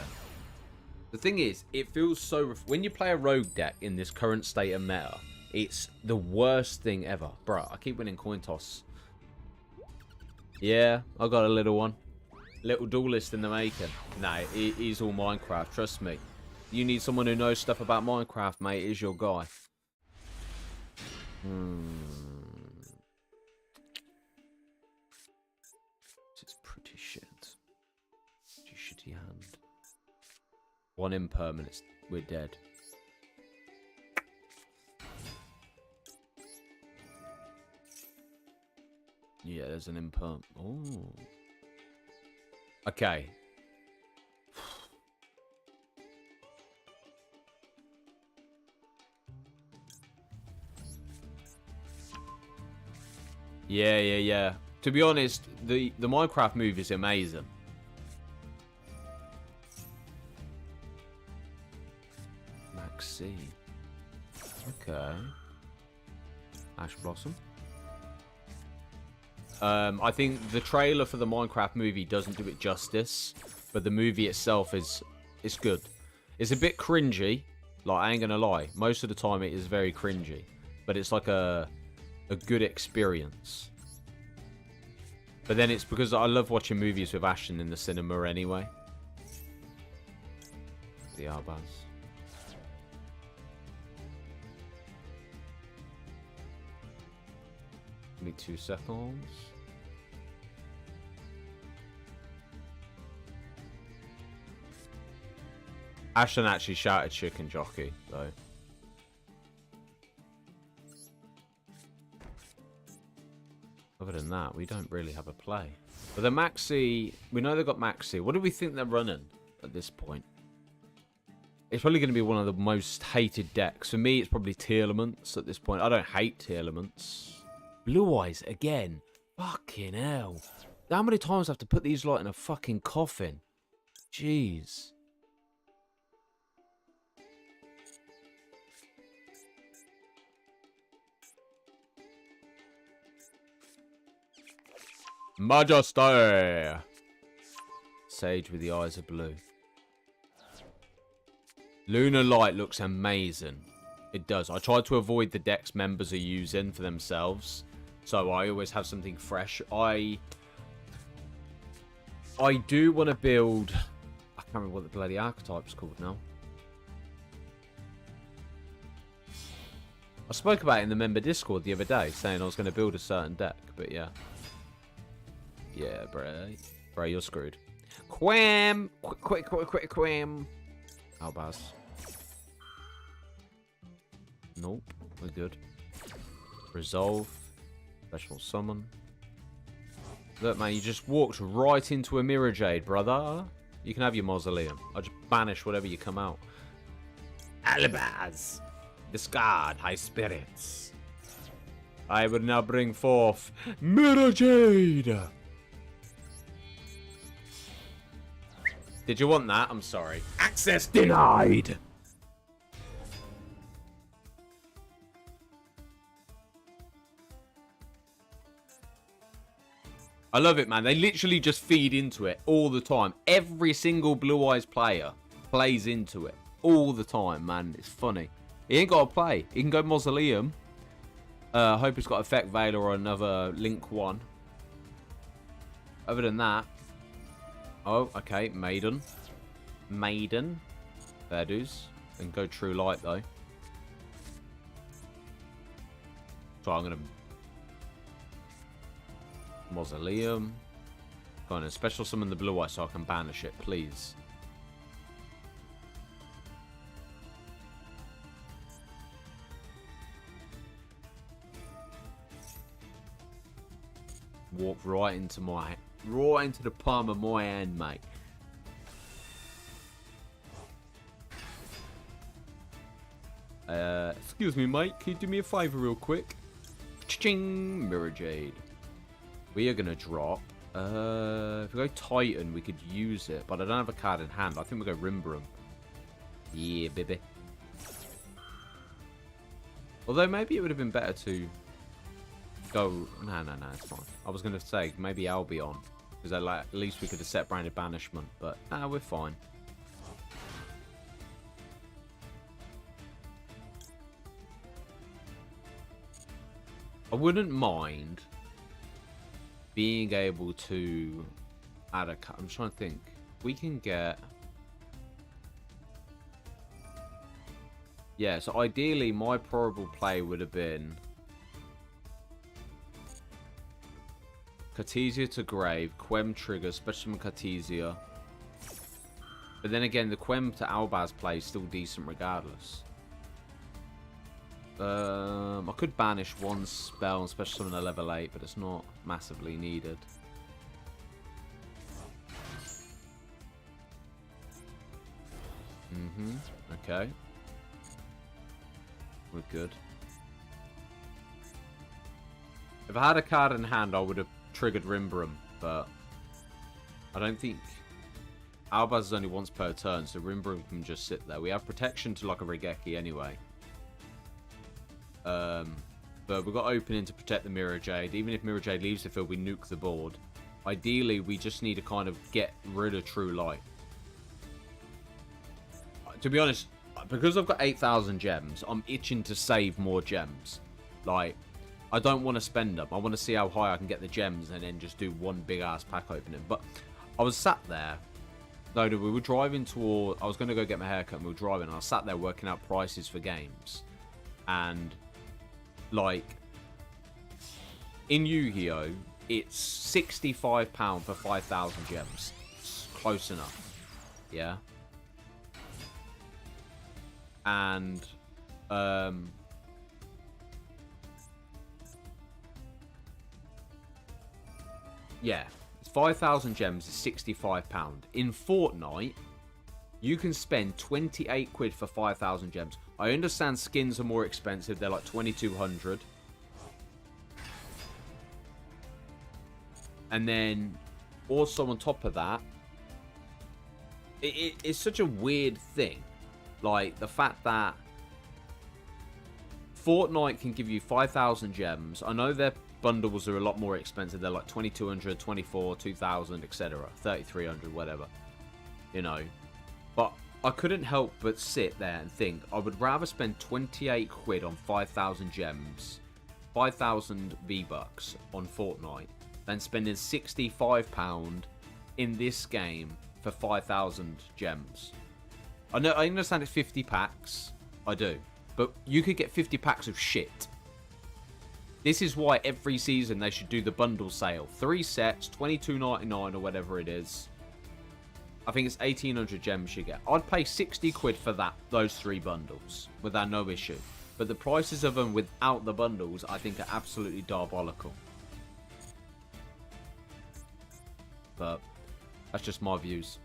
The thing is, it feels so... when you play a rogue deck in this current state of meta, it's the worst thing ever. Bro, I keep winning coin toss. Yeah, I got a little one. Little duelist in the making. Nah, he's all Minecraft, trust me. You need someone who knows stuff about Minecraft, mate. He's your guy. This is pretty shit. Pretty shitty hand. One impermanence. We're dead. Yeah, there's an imperm. Oh. Okay. Yeah. To be honest, the Minecraft movie is amazing. Maxi. Okay. Ash Blossom. I think the trailer for the Minecraft movie doesn't do it justice, but the movie itself is good. It's a bit cringy, like I ain't gonna lie. Most of the time it is very cringy, but it's like a good experience. But then it's because I love watching movies with Ashton in the cinema anyway. The Arbaz. Give me 2 seconds. Ashton actually shouted chicken jockey, though. Other than that, we don't really have a play. But the Maxi, we know they've got Maxi. What do we think they're running at this point? It's probably going to be one of the most hated decks. For me, it's probably Tearlaments at this point. I don't hate Tearlaments. Blue Eyes again. Fucking hell. How many times do I have to put these lot in a fucking coffin? Jeez. Majesty. Sage with the eyes of blue. Lunar Light looks amazing. It does. I try to avoid the decks members are using for themselves, so I always have something fresh. I do want to build... I can't remember what the bloody archetype's called now. I spoke about it in the member Discord the other day, saying I was going to build a certain deck, but yeah. Yeah, bro, you're screwed. Quam! Quam! Albaz. Nope, we're good. Resolve. Special summon. Look, man, you just walked right into a Mirror Jade, brother. You can have your mausoleum. I'll just banish whatever you come out. Albaz! Discard high spirits. I would now bring forth Mirror Jade. Did you want that? I'm sorry. Access denied. I love it, man. They literally just feed into it all the time. Every single Blue Eyes player plays into it all the time, man. It's funny. He ain't got to play. He can go Mausoleum. I hope he's got Effect Veil or another Link 1. Other than that... Oh, okay. Maiden. Maiden. Fair dues. And go True Light, though. So I'm going to... Mausoleum. Go on, and special summon the Blue Eye so I can banish it, please. Walk right into the palm of my hand, mate. Excuse me, mate. Can you do me a favour real quick? Cha-ching! Mirror Jade. We are going to drop... if we go Titan, we could use it. But I don't have a card in hand. I think we'll go Rimbrum. Yeah, baby. Although, maybe it would have been better to... go... No, it's fine. I was going to say, maybe Albion. Because at least we could have set branded banishment. But, we're fine. I wouldn't mind being able to add a... I'm trying to think. We can get... Yeah, so ideally my probable play would have been... Cartesia to Grave, Quem trigger, Special Summon Cartesia. But then again, the Quem to Albaz play is still decent regardless. I could banish one spell and Special Summon a level 8, but it's not massively needed. Okay. We're good. If I had a card in hand, I would have triggered Rimbrum, but I don't think... Albaz is only once per turn, so Rimbrum can just sit there. We have protection to like a Regeki anyway. But we've got opening to protect the Mirror Jade. Even if Mirror Jade leaves the field, we nuke the board. Ideally, we just need to kind of get rid of True Light. To be honest, because I've got 8,000 gems, I'm itching to save more gems. Like, I don't want to spend them. I want to see how high I can get the gems and then just do one big-ass pack opening. But I was sat there. No, we were driving toward... I was going to go get my haircut and we were driving. And I sat there working out prices for games. And... like, in Yu-Gi-Oh, it's £65 for 5,000 gems. It's close enough. Yeah. And, yeah, 5,000 gems is £65. In Fortnite, you can spend 28 quid for 5,000 gems. I understand skins are more expensive. They're like 2,200. And then, also on top of that, it's such a weird thing. Like, the fact that Fortnite can give you 5,000 gems. I know they're bundles are a lot more expensive. They're like 2200, 24, 2000, etc. 3300, whatever. You know. But I couldn't help but sit there and think I would rather spend 28 quid on 5,000 gems, 5,000 V-Bucks on Fortnite than spending £65 in this game for 5,000 gems. I understand it's 50 packs. I do. But you could get 50 packs of shit. This is why every season they should do the bundle sale. 3 sets, $22.99 or whatever it is. I think it's 1,800 gems you get. I'd pay 60 quid for those 3 bundles without no issue. But the prices of them without the bundles, I think, are absolutely diabolical. But that's just my views.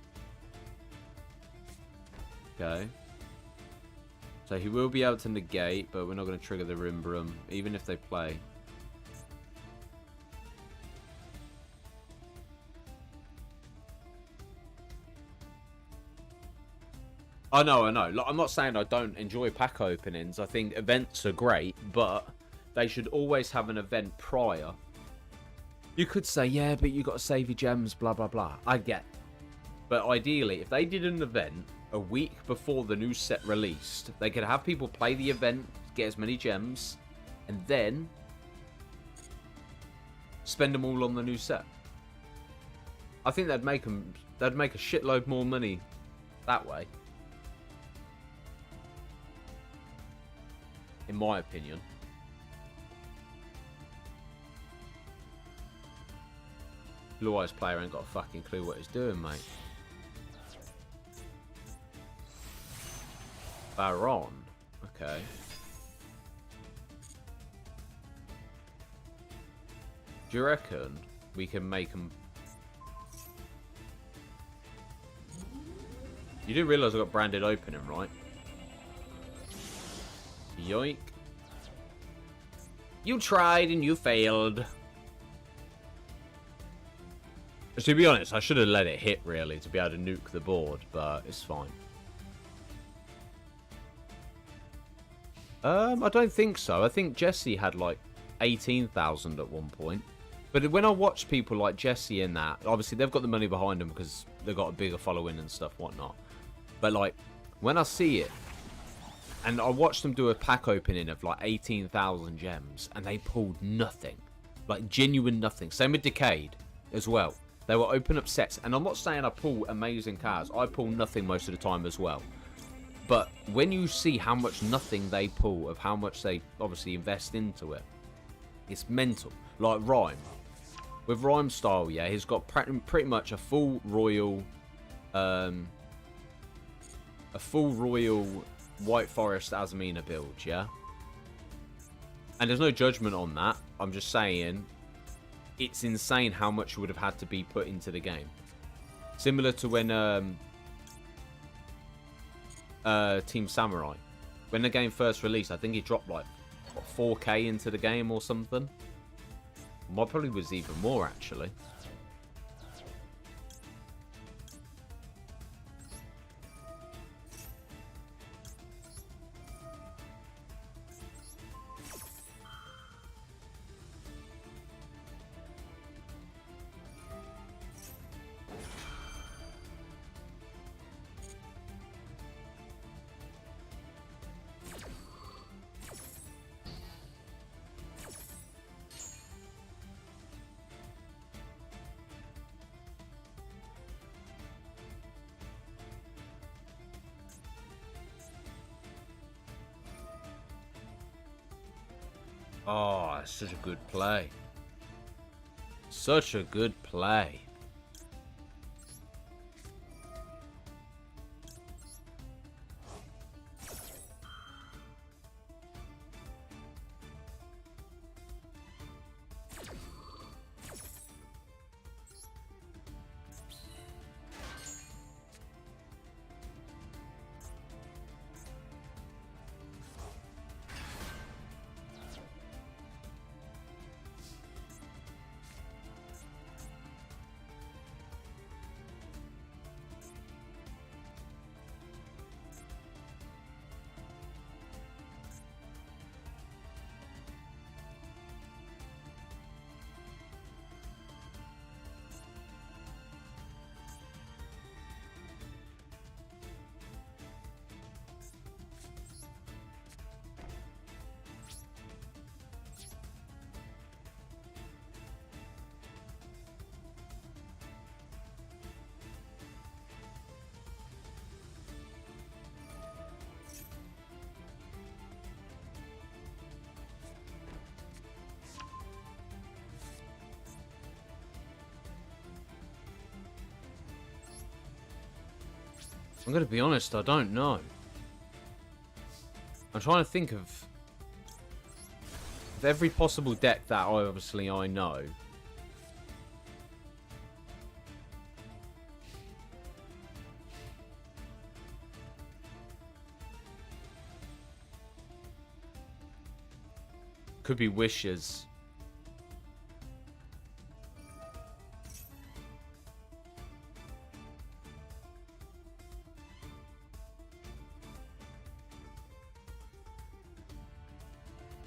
Okay. So he will be able to negate, but we're not going to trigger the Rim Brum, even if they play. I know. Like, I'm not saying I don't enjoy pack openings. I think events are great, but they should always have an event prior. You could say, yeah, but you got to save your gems, blah, blah, blah. I get it. But ideally, if they did an event a week before the new set released, they could have people play the event, get as many gems, and then spend them all on the new set. I think they'd make a shitload more money that way. In my opinion. Blue Eyes player ain't got a fucking clue what he's doing, mate. Baron. Okay. Do you reckon we can make them... You didn't realise I got branded opening, right? Yoink. You tried and you failed. To be honest, I should have let it hit, really, to be able to nuke the board, but it's fine. I don't think so. I think Jesse had like 18,000 at one point. But when I watch people like Jesse in that, obviously they've got the money behind them because they've got a bigger following and stuff, whatnot. But like, when I see it, and I watched them do a pack opening of like 18,000 gems, and they pulled nothing. Like, genuine nothing. Same with Decayed as well. They will open up sets, and I'm not saying I pull amazing cards. I pull nothing most of the time as well. But when you see how much nothing they pull, of how much they obviously invest into it, it's mental. Like Rhyme. With Rhyme style, yeah, he's got pretty much a full royal, White Forest Asmina build, yeah? And there's no judgment on that. I'm just saying, it's insane how much would have had to be put into the game. Similar to when Team Samurai. When the game first released, I think he dropped like, what, 4K into the game or something. Well, probably was even more, actually. Oh, it's such a good play. Such a good play. I'm going to be honest, I don't know. I'm trying to think of every possible deck that I know. Could be wishes.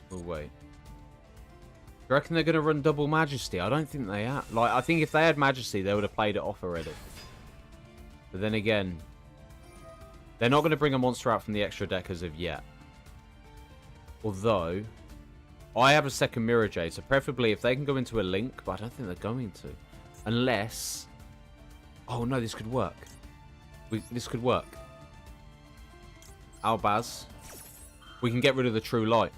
Oh, wait. Do you reckon they're going to run double Majesty? I don't think they are. Like, I think if they had Majesty, they would have played it off already. But then again, they're not going to bring a monster out from the extra deck as of yet. Although, I have a second Mirror Jade, so preferably if they can go into a Link, but I don't think they're going to. Unless... Oh, no, this could work. This could work. Albaz. We can get rid of the True Light.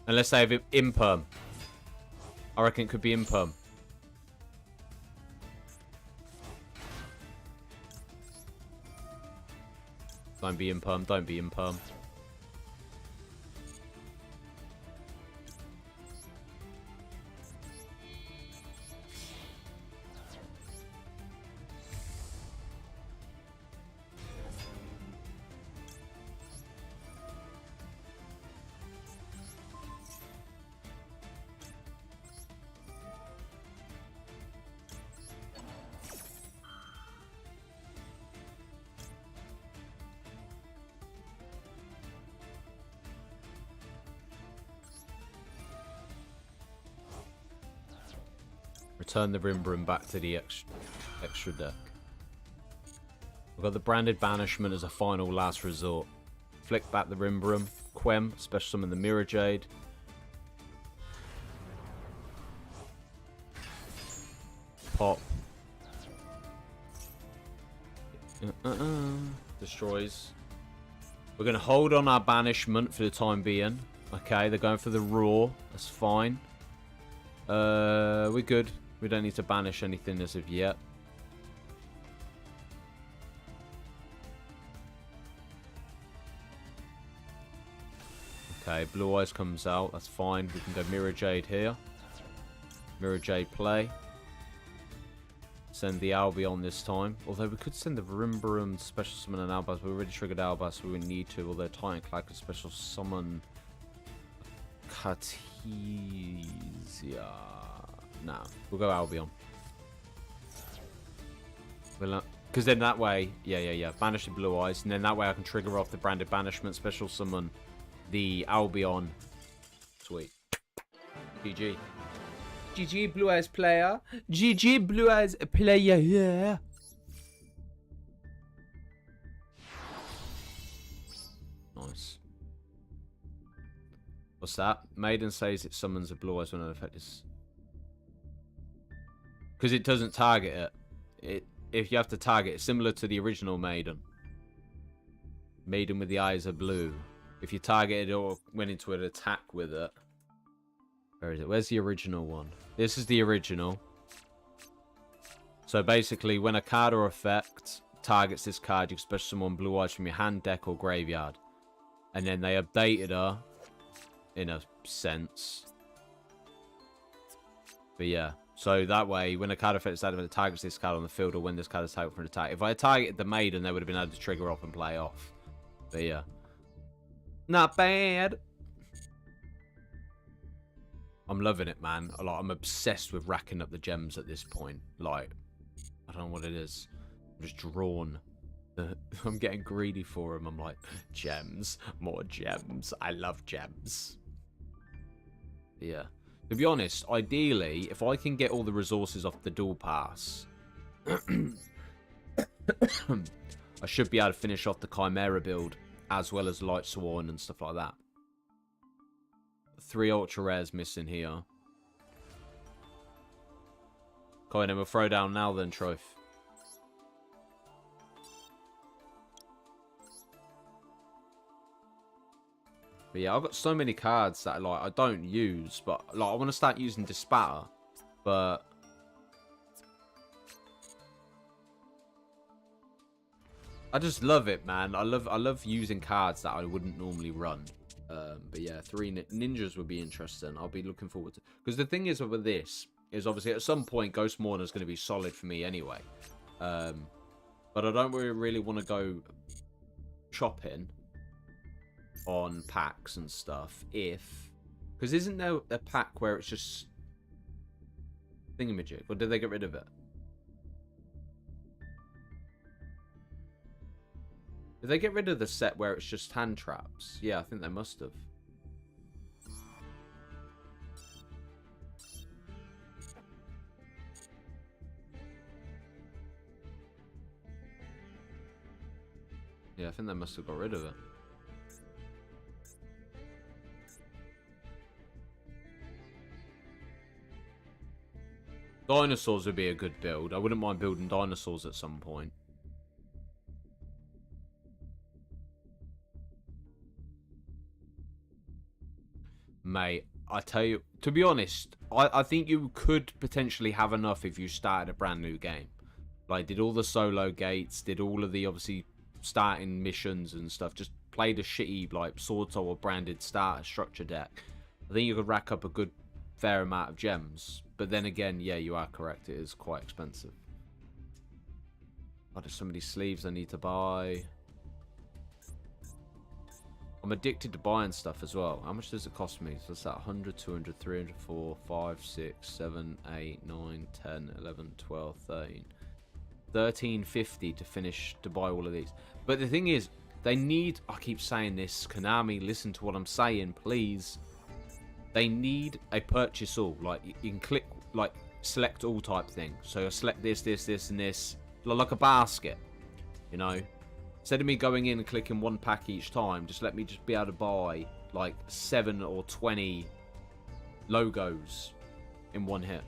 Unless they have Imperm. I reckon it could be Imperm. Don't be Imperm, don't be Imperm. Return the Rimbrum back to the extra deck. We've got the Branded Banishment as a final last resort. Flick back the Rimbrum. Quem, special summon the Mirror Jade. Pop. Destroys. We're going to hold on our Banishment for the time being. Okay, they're going for the Roar. That's fine. We're good. We don't need to banish anything as of yet. Okay, Blue Eyes comes out. That's fine. We can go Mirror Jade here. Mirror Jade play. Send the Albion this time. Although we could send the Rimbrum special summon an Albaz. We already triggered Albaz, so we wouldn't need to. Although Titan Clad could special summon Cartesia. Nah, we'll go Albion. Because then that way, yeah. Banish the Blue Eyes, and then that way I can trigger off the Branded Banishment, special summon the Albion. Sweet. GG. GG Blue Eyes player. GG Blue Eyes player. Yeah. Nice. What's that? Maiden says it summons a Blue Eyes when an effect is... Because it doesn't target it. If you have to target it, similar to the original Maiden. Maiden with the eyes are blue. If you target it or went into an attack with it. Where is it? Where's the original one? This is the original. So basically, when a card or effect targets this card, you can special summon Blue Eyes from your hand, deck, or graveyard. And then they updated her, in a sense. But yeah. So that way, when a card effect is added, it targets this card on the field, or when this card is targeted for an attack. If I targeted the Maiden, they would have been able to trigger off and play off. But yeah. Not bad. I'm loving it, man. Like, I'm obsessed with racking up the gems at this point. Like, I don't know what it is. I'm just drawn. I'm getting greedy for them. I'm like, gems. More gems. I love gems. Yeah. To be honest, ideally, if I can get all the resources off the dual pass, I should be able to finish off the Chimera build, as well as Light Sworn and stuff like that. 3 ultra rares missing here. Go on, then we'll throw down now then, Troph. But yeah, I've got so many cards that like I don't use, but like I want to start using Dispatter, but I just love it, man. I love using cards that I wouldn't normally run. But yeah, 3 ninjas would be interesting. I'll be looking forward to, because the thing is with this is obviously at some point Ghost Mourner is going to be solid for me anyway. But I don't really want to go shopping on packs and stuff because isn't there a pack where it's just thingamajig, or did they get rid of it? Did they get rid of the set where it's just hand traps? Yeah, I think they must have. Yeah, I think they must have got rid of it. Dinosaurs would be a good build. I wouldn't mind building dinosaurs at some point. Mate, I tell you, to be honest, I think you could potentially have enough if you started a brand new game. Like, did all the solo gates, did all of the, obviously, starting missions and stuff. Just played a shitty, like, Sword Soul or branded starter structure deck. I think you could rack up a good, fair amount of gems. But then again, yeah, you are correct. It is quite expensive. Oh, there's so many sleeves I need to buy. I'm addicted to buying stuff as well. How much does it cost me? So it's that 100, 200, 300, 4, 5, 6, 7, 8, 9, 10, 11, 12, 13. 13.50 to finish to buy all of these. But the thing is, they need, I keep saying this, Konami, listen to what I'm saying, please. They need a purchase all. Like, you can click, like, select all type thing. So you select this, this, this, and this. Like a basket, you know? Instead of me going in and clicking one pack each time, just let me just be able to buy like 7 or 20 logos in one hit.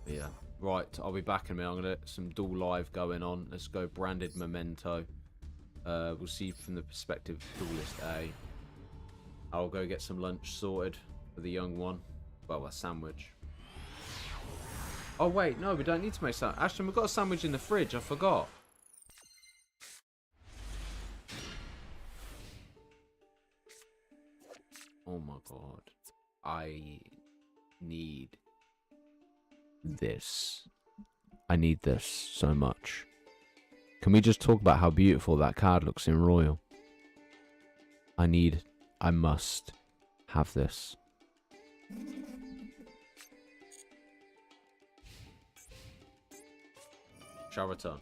Yeah. Right, I'll be back in a minute. I'm going to get some duel live going on. Let's go branded Momento. We'll see from the perspective of duelist A. I'll go get some lunch sorted for the young one. Well, a sandwich. Oh, wait. No, we don't need to make sandwich. Ashton, we've got a sandwich in the fridge. I forgot. Oh my god. I need this. I need this so much. Can we just talk about how beautiful that card looks in Royal? I must have this. Shall return.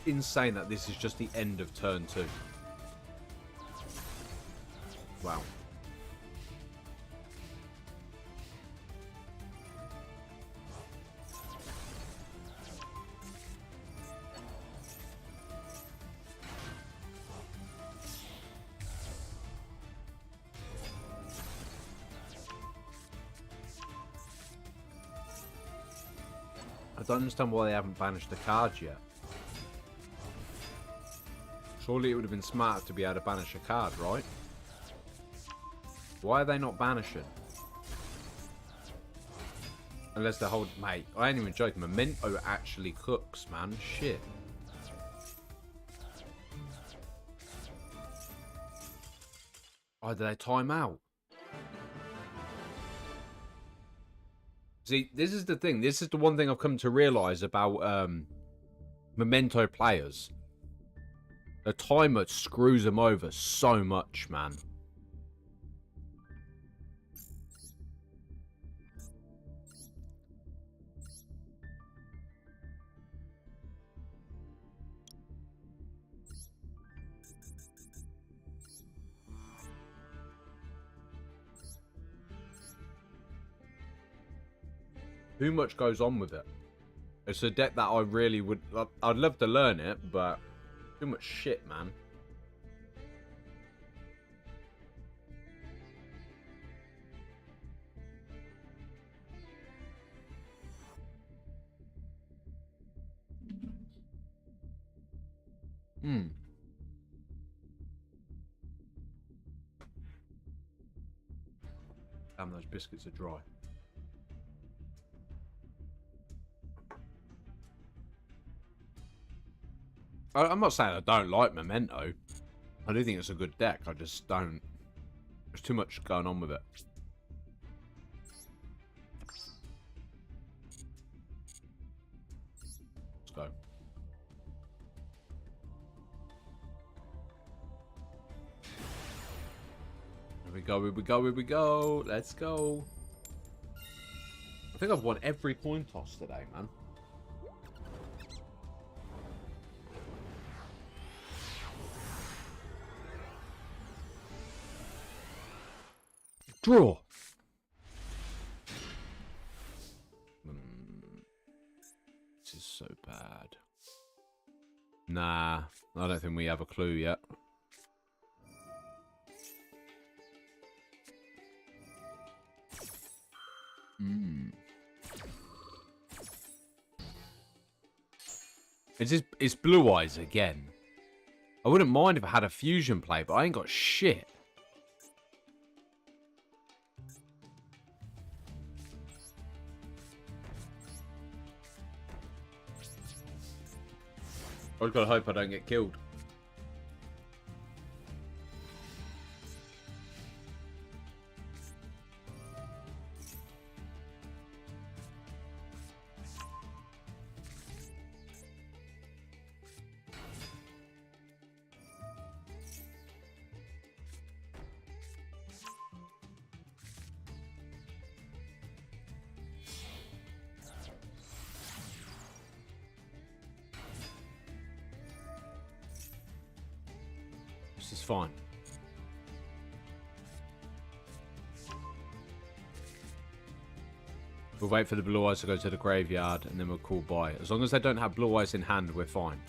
insane that this is just the end of turn 2. Wow. I don't understand why they haven't banished the cards yet. Surely it would have been smart to be able to banish a card, right? Why are they not banishing? Unless they're holding... Mate, I ain't even joking. Momento actually cooks, man. Shit. Oh, did they time out? See, this is the thing. This is the one thing I've come to realise about Momento players. The timer screws them over so much, man. Too much goes on with it. It's a deck that I really would... I'd love to learn it, but too much shit, man. Damn, those biscuits are dry. I'm not saying I don't like Memento. I do think it's a good deck. I just don't... There's too much going on with it. Let's go. Here we go, here we go, here we go. Let's go. I think I've won every coin toss today, man. Draw. This is so bad. Nah, I don't think we have a clue yet. It's Blue Eyes again. I wouldn't mind if I had a fusion play, but I ain't got shit. I've got to hope I don't get killed. This is fine. We'll wait for the Blue Eyes to go to the graveyard and then we'll call by. As long as they don't have Blue Eyes in hand, we're fine.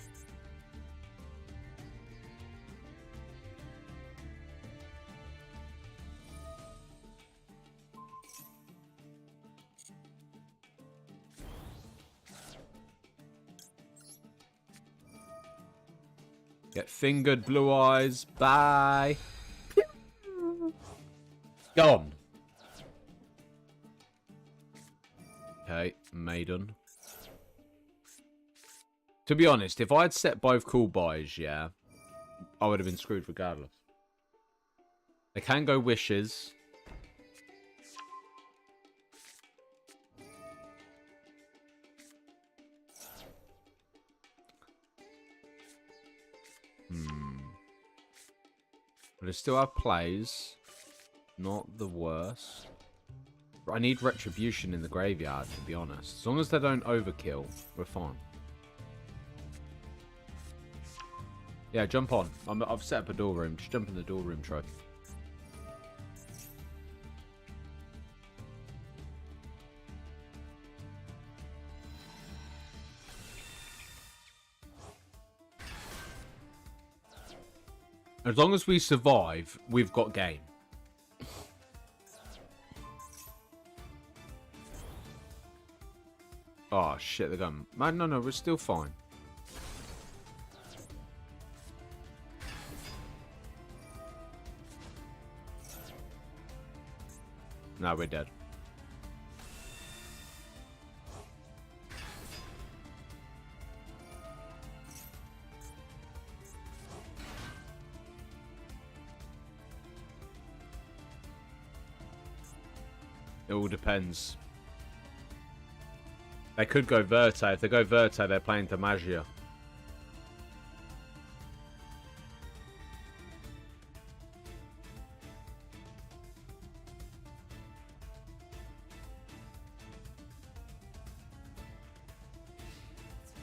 Get fingered, Blue Eyes. Bye. Gone. Okay, Maiden. To be honest, if I had set both cool buys, yeah, I would have been screwed regardless. They can go wishes. But I still have plays. Not the worst. I need retribution in the graveyard, to be honest. As long as they don't overkill, we're fine. Yeah, jump on. I've set up a door room. Just jump in the door room, Troy. As long as we survive, we've got game. Oh, shit, they're going... Man, no, we're still fine. No, we're dead. It all depends. They could go Verte. If they go Verte, they're playing to Magia.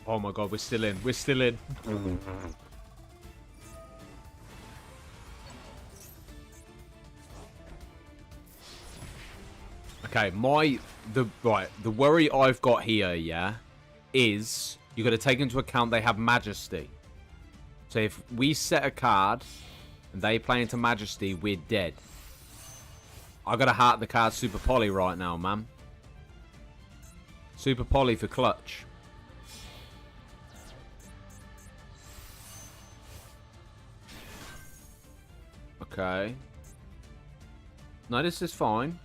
Oh my god, we're still in. We're still in. Okay, the worry I've got here, yeah, is you got to take into account they have Majesty. So if we set a card and they play into Majesty, we're dead. I got to heart the card Super Poly right now, man. Super Poly for clutch. Okay. No, this is fine.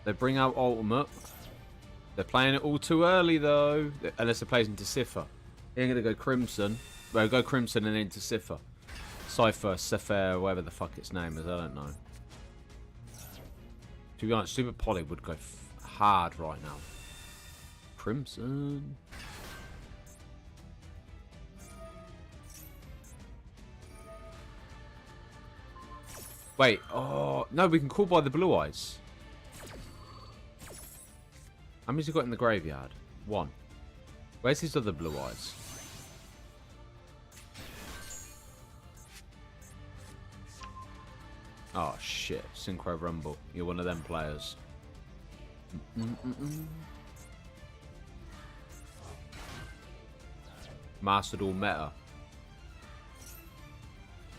They bring out Ultimate. They're playing it all too early, though. Unless they're playing into Cipher. They're going to go Crimson. Well, go Crimson and into Cipher. Cypher, Sepher, whatever the fuck its name is. I don't know. To be honest, Super Poly would go hard right now. Crimson. Wait. Oh, no, we can call by the Blue Eyes. How many's he got in the graveyard? 1. Where's his other Blue Eyes? Oh shit, Synchro Rumble. You're one of them players. Mastered all meta.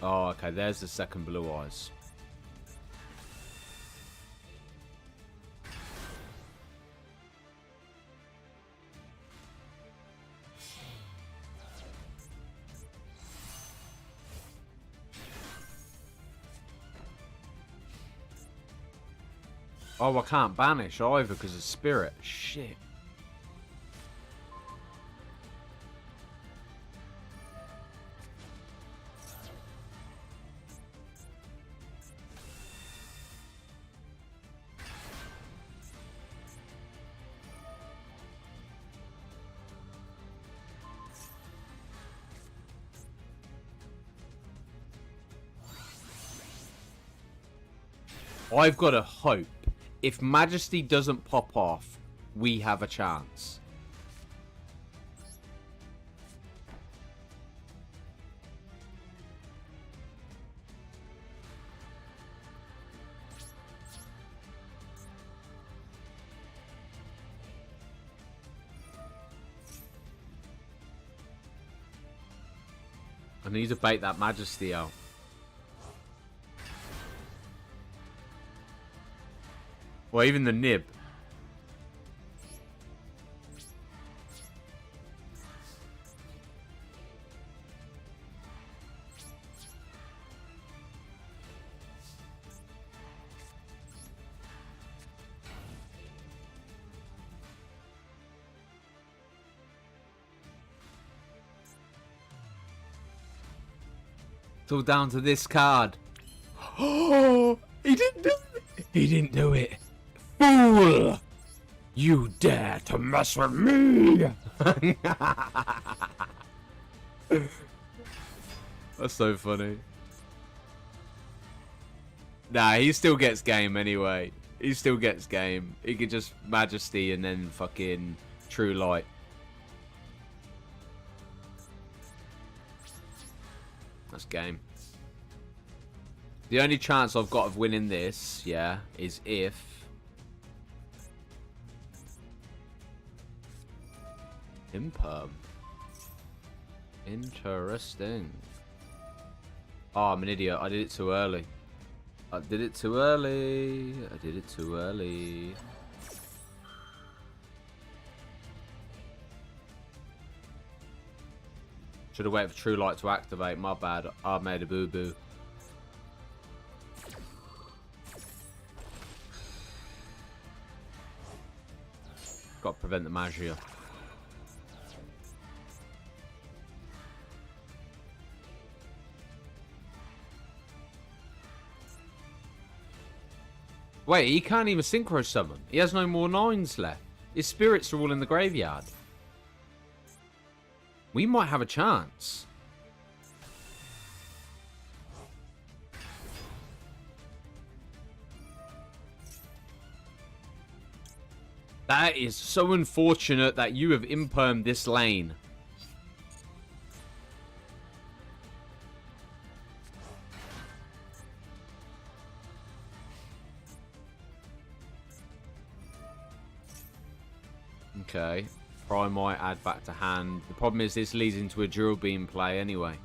Oh, okay, there's the second Blue Eyes. Oh, I can't banish either because of Spirit. Shit. I've got to hope. If Majesty doesn't pop off, we have a chance. I need to bait that Majesty out. Or even the nib. It's all down to this card. Oh, he didn't do it. He didn't do it. Fool! You dare to mess with me! That's so funny. Nah, he still gets game anyway. He still gets game. He could just Majesty and then fucking True Light. Nice game. The only chance I've got of winning this, yeah, is if... Imperm. Interesting. Oh, I'm an idiot. I did it too early. I did it too early. I did it too early. Should have waited for True Light to activate. My bad. I made a boo-boo. Got to prevent the magia. Wait, he can't even synchro summon. He has no more 9s left. His spirits are all in the graveyard. We might have a chance. That is so unfortunate that you have impermed this lane. Okay. Primite add back to hand. The problem is this leads into a drill beam play anyway.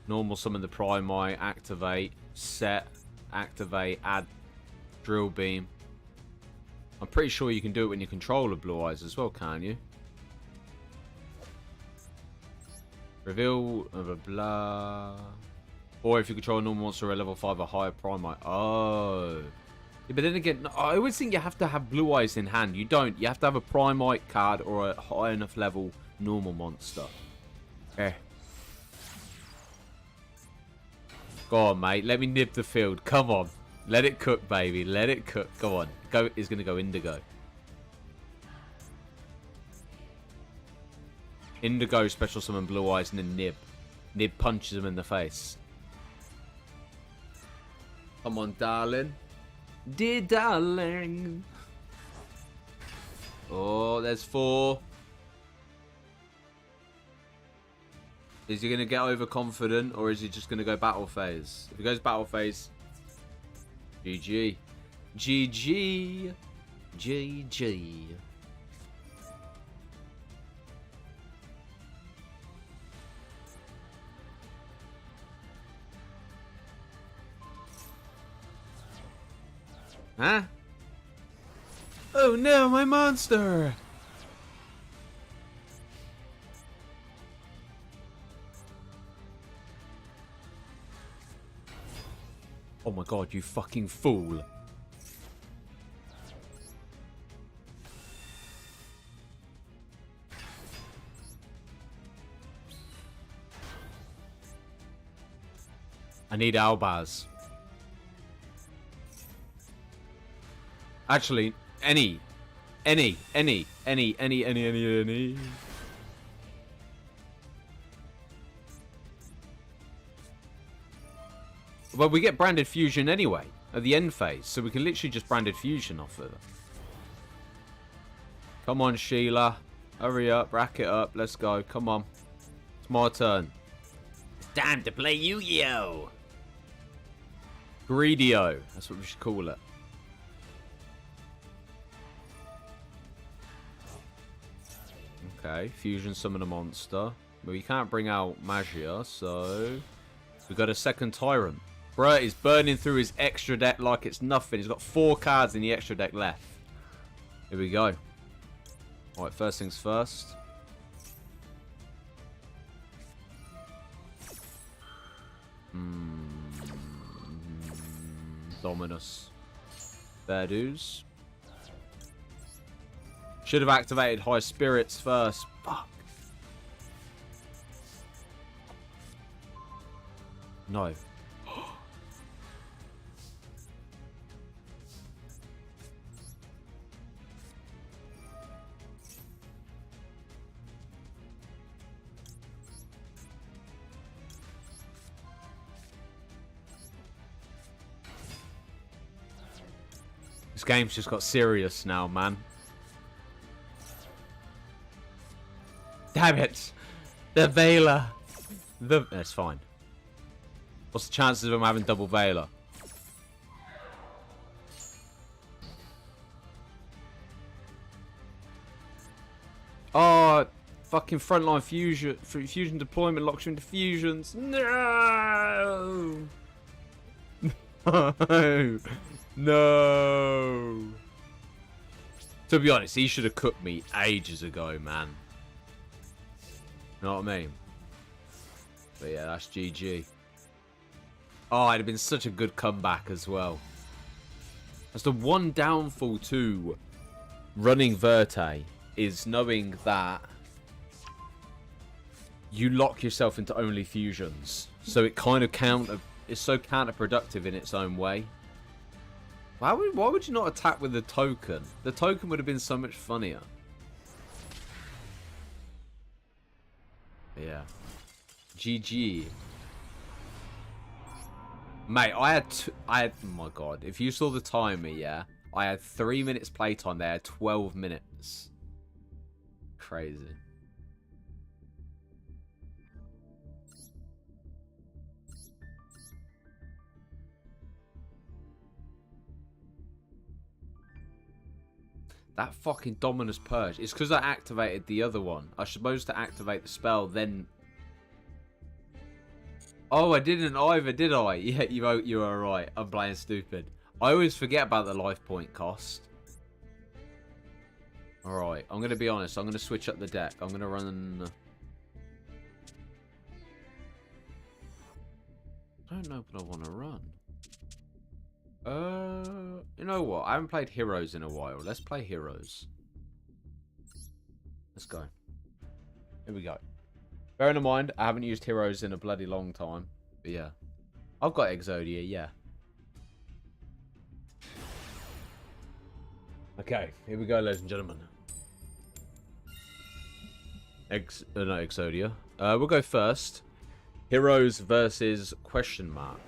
Normal summon the Primite, activate, set, activate, add, drill beam. I'm pretty sure you can do it when you control Blue Eyes as well, can't you? Reveal, blah, blah, blah. Or if you control a normal monster or a level 5 or higher Primite. Oh. Yeah, but then again, I always think you have to have Blue Eyes in hand. You don't. You have to have a Primite card or a high enough level normal monster. Okay. Go on, mate. Let me nib the field. Come on. Let it cook, baby. Let it cook. Go on. Go. He's going to go Indigo. Indigo, special summon Blue Eyes, and then Nib. Nib punches him in the face. Come on, darling. Dear darling. Oh, there's 4. Is he going to get overconfident, or is he just going to go battle phase? If he goes battle phase, GG. GG. GG. Huh? Oh no, my monster! Oh my god, you fucking fool. I need Albaz. Actually, any. Well, we get branded fusion anyway at the end phase, so we can literally just branded fusion off of it. Come on, Sheila. Hurry up, rack it up. Let's go. Come on. It's my turn. It's time to play Yu-Gi-Oh! Greedio. That's what we should call it. Okay, fusion summon a monster. Well, you can't bring out Magia, so we got a second Tyrant. Bruh is burning through his extra deck like it's nothing. He's got 4 cards in the extra deck left. Here we go. Alright, first things first. Dominus. Fair dues. Should have activated High Spirits first. Fuck. No. This game's just got serious now, man. Damn it. The Veiler. That's fine. What's the chances of him having double Veiler? Oh, fucking frontline fusion deployment locks you into fusions. No! No! No! To be honest, he should have cooked me ages ago, man. You know what I mean? But yeah, that's GG. Oh, it'd have been such a good comeback as well. That's the one downfall to running Verte, is knowing that you lock yourself into only fusions. So it kind of it's so counterproductive in its own way. Why would you not attack with the token? The token would have been so much funnier. Yeah. GG. Mate, oh my god, if you saw the timer, yeah, I had 3 minutes playtime there, 12 minutes. Crazy. That fucking Dominus Purge. It's because I activated the other one. I was supposed to activate the spell, then... Oh, I didn't either, did I? Yeah, you were right. I'm playing stupid. I always forget about the life point cost. Alright, I'm going to be honest. I'm going to switch up the deck. I'm going to run... I don't know what I want to run. You know what? I haven't played Heroes in a while. Let's play Heroes. Let's go. Here we go. Bearing in mind, I haven't used Heroes in a bloody long time. But yeah. I've got Exodia, yeah. Okay, here we go, ladies and gentlemen. Not Exodia. We'll go first. Heroes versus question mark.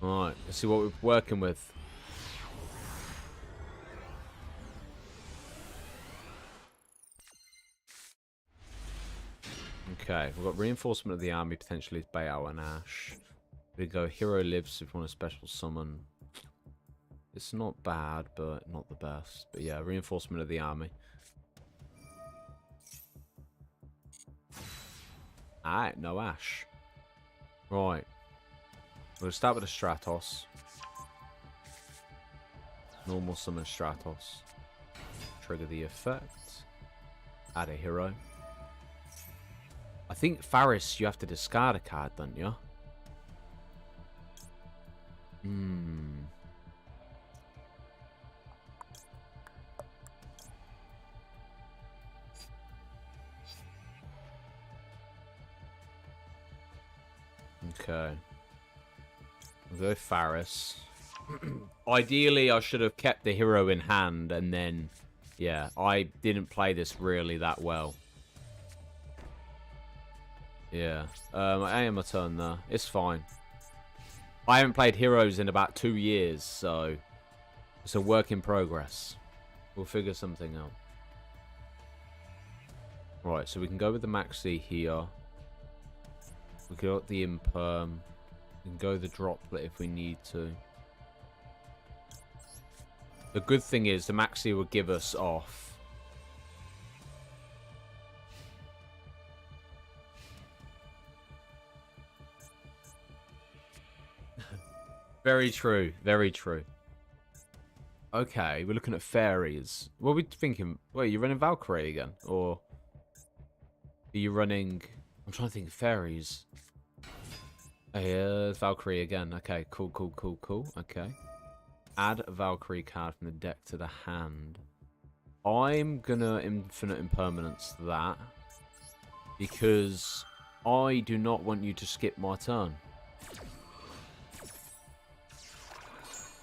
Alright, let's see what we're working with. Okay, we've got reinforcement of the army, potentially Baal and Ash. We go hero lives if you want a special summon. It's not bad, but not the best. But yeah, reinforcement of the army. Alright, no Ash. Right. We'll start with a Stratos. Normal summon Stratos. Trigger the effect. Add a hero. I think Faris, you have to discard a card, don't you? Okay. We'll go Faris. Ideally, I should have kept the hero in hand, and then... Yeah, I didn't play this really that well. Yeah. I am a turn there. It's fine. I haven't played Heroes in about 2 years, so... It's a work in progress. We'll figure something out. Right, so we can go with the Maxi here. We got the Imperm. We can go the Droplet if we need to. The good thing is the Maxi will give us off. Very true. Very true. Okay, we're looking at fairies. What are we thinking? Wait, you're running Valkyrie again? Or are you running... I'm trying to think of fairies. Oh, yeah, Valkyrie again. Okay, cool. Okay. Add a Valkyrie card from the deck to the hand. I'm gonna infinite impermanence that. Because I do not want you to skip my turn.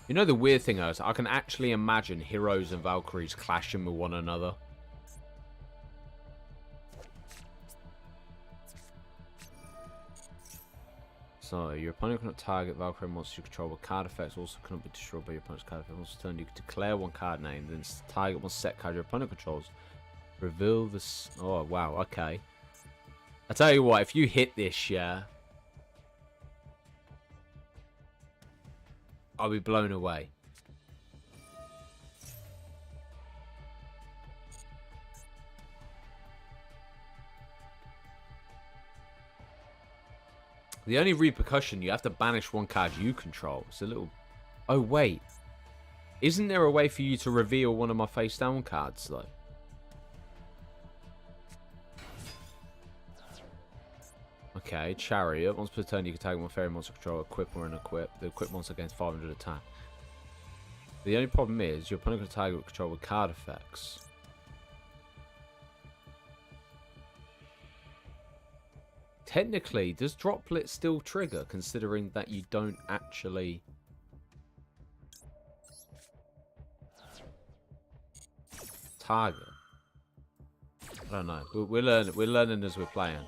You know the weird thing is, I can actually imagine Heroes and Valkyries clashing with one another. So, your opponent cannot target Valkyrie monsters you control, but card effects also cannot be destroyed by your opponent's card effect. Once turn, you can declare one card name, then target one set card your opponent controls. Reveal this... Oh, wow, okay. I tell you what, if you hit this, yeah, I'll be blown away. The only repercussion, you have to banish one card you control. It's a little... Oh, wait. Isn't there a way for you to reveal one of my face down cards, though? Okay, Chariot. Once per turn, you can tag one fairy monster control, equip or unequip. The equip monster gains 500 attack. The only problem is, your opponent can target control with card effects. Technically, does Droplet still trigger, considering that you don't actually... target? I don't know. We're learning as we're playing.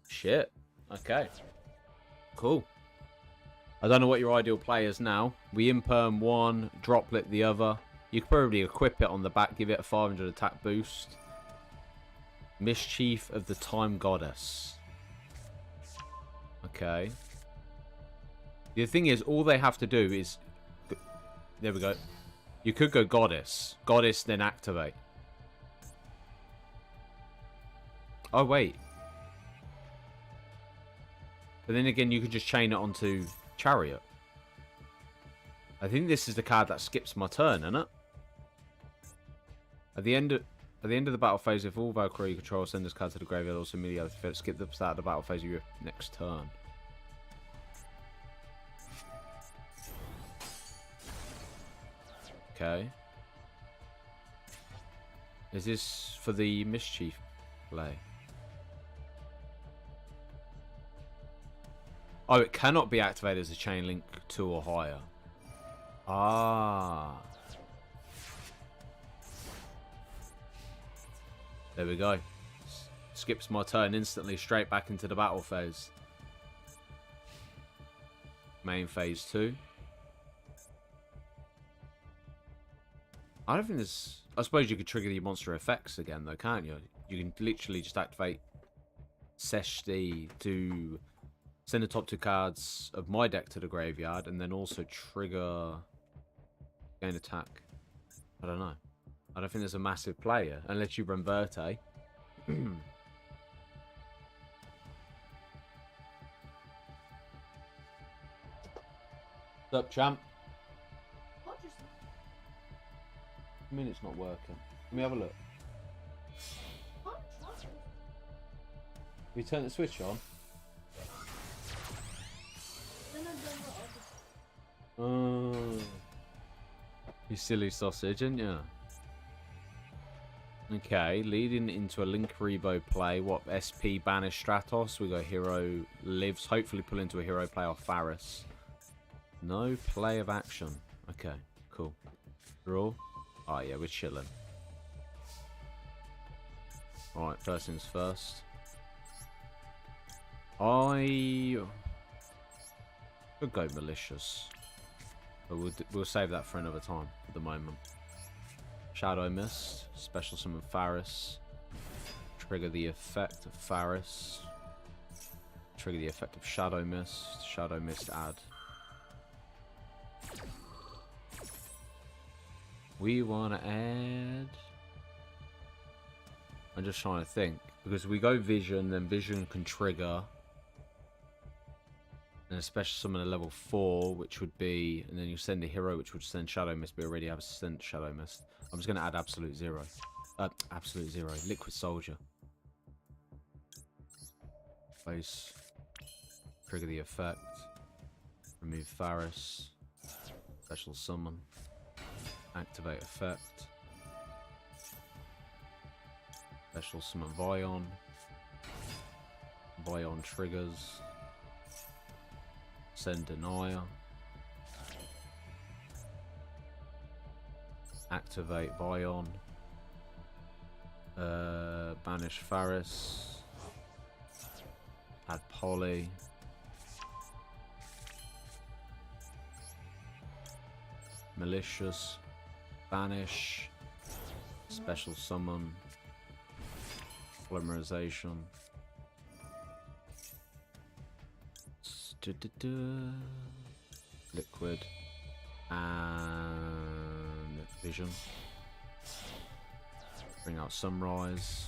Shit. Okay. Cool. I don't know what your ideal play is now. We imperm one, Droplet the other. You could probably equip it on the back, give it a 500 attack boost. Mischief of the Time Goddess. Okay. The thing is, all they have to do is... There we go. You could go Goddess. Goddess, then activate. Oh, wait. But then again, you could just chain it onto Chariot. I think this is the card that skips my turn, isn't it? At the end of the battle phase, if all Valkyrie control send this card to the graveyard, also immediately skip the start of the battle phase of your next turn. Okay. Is this for the Mischief play? Oh, it cannot be activated as a chain link 2 or higher. Ah. There we go. Skips my turn instantly straight back into the battle phase. Main phase 2. I don't think there's... I suppose you could trigger the monster effects again though, can't you? You can literally just activate Seshti to send the top 2 cards of my deck to the graveyard and then also trigger gain attack. I don't know. I don't think there's a massive player unless you run Verte. What's up, champ? I mean, it's not working. Let me have a look. We turn the switch on. You silly sausage, aren't you? Okay, leading into a Link Rebo play. What, SP Banish Stratos? We got Hero Lives. Hopefully pull into a hero play off Faris. No play of action. Okay, cool. Draw. Oh yeah, we're chilling. Alright, first things first. I could go Malicious. But we'll save that for another time at the moment. Shadow Mist, special summon Faris. Trigger the effect of Faris. Trigger the effect of Shadow Mist. Shadow Mist add. We want to add... I'm just trying to think. Because we go Vision, then Vision can trigger. And a special summon at level 4, which would be... And then you send a hero, which would send Shadow Mist. We already have sent Shadow Mist. I'm just going to add Absolute Zero. Absolute Zero. Liquid Soldier. Face. Trigger the effect. Remove Faris. Special summon. Activate effect. Special summon Vion. Vion triggers. Send Denier. Activate Vion. Banish Faris. Add Poly. Malicious. Banish. Special summon. Polymerization. Liquid. And vision. Bring out Sunrise.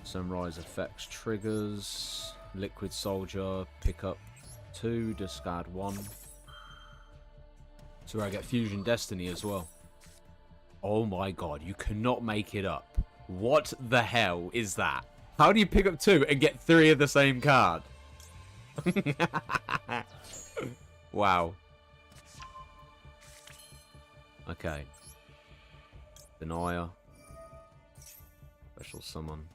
Sunrise effects triggers. Liquid Soldier. Pick up 2. Discard 1. So I get Fusion Destiny as well. Oh my god, you cannot make it up. What the hell is that? How do you pick up 2 and get 3 of the same card? Wow. Okay. Denier. Special summon.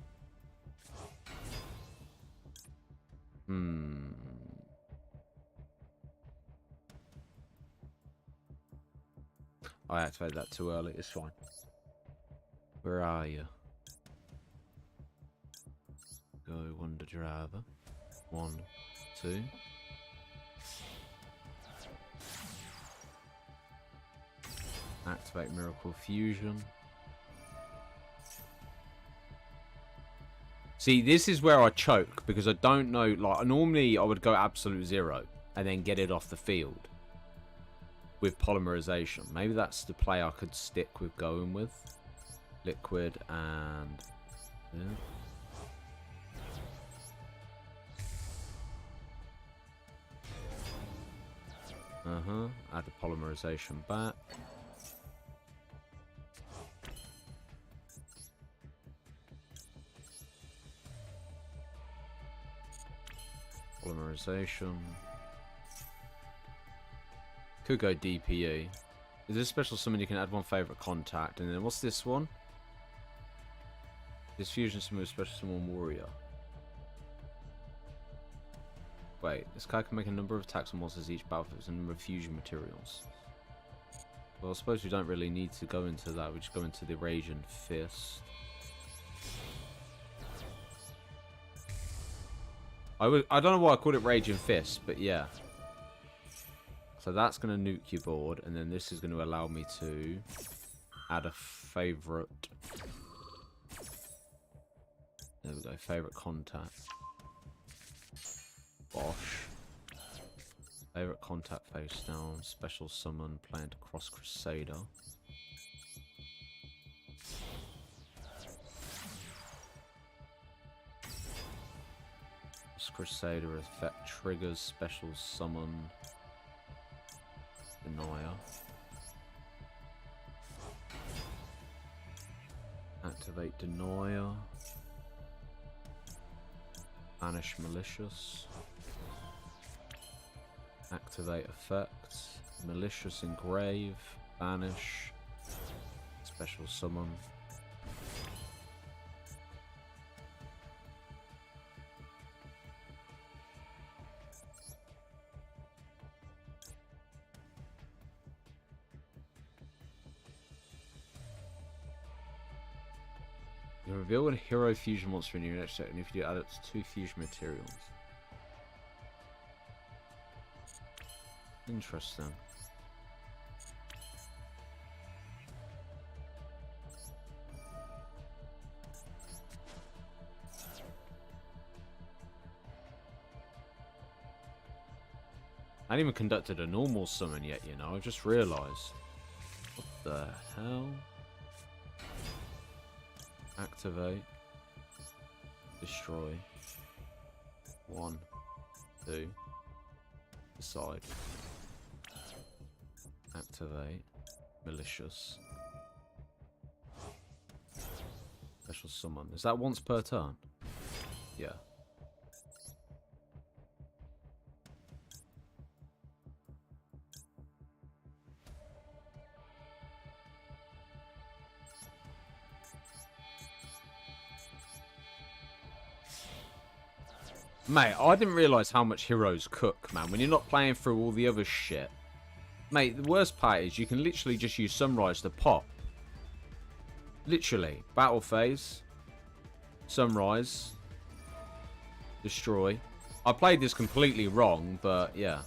I activated that too early, it's fine. Where are you? Go Wonder Driver. 1, 2. Activate Miracle Fusion. See, this is where I choke, because I don't know, like, normally I would go absolute 0 and then get it off the field with polymerization. Maybe that's the play I could stick with going with. Liquid and... yeah. Add the polymerization back. Polymerization. Could go DPE. Is this a special summon you can add 1 favorite contact? And then what's this one? This fusion summon with special summon warrior. Wait, this guy can make a number of attacks on monsters each battle with a number of fusion materials. Well, I suppose we don't really need to go into that. We just go into the Raging Fist. I don't know why I called it Raging Fist, but yeah. So that's going to nuke your board, and then this is going to allow me to add a favorite. There we go, favorite contact. Bosh. Favorite contact face down. Special summon, plant Cross Crusader. Cross Crusader effect triggers special summon. Denier. Activate Denier. Banish Malicious. Activate effects. Malicious Engrave. Banish. Special summon. You reveal a hero fusion monster in your next set, and if you do, add it to 2 fusion materials. Interesting. I haven't even conducted a normal summon yet, you know, I just realised. What the hell? Activate. Destroy. 1, 2. Decide. Activate. Malicious. Special summon. Is that once per turn? Yeah. Mate, I didn't realise how much heroes cook, man, when you're not playing through all the other shit. Mate, the worst part is you can literally just use Sunrise to pop. Literally. Battle phase. Sunrise. Destroy. I played this completely wrong, but yeah.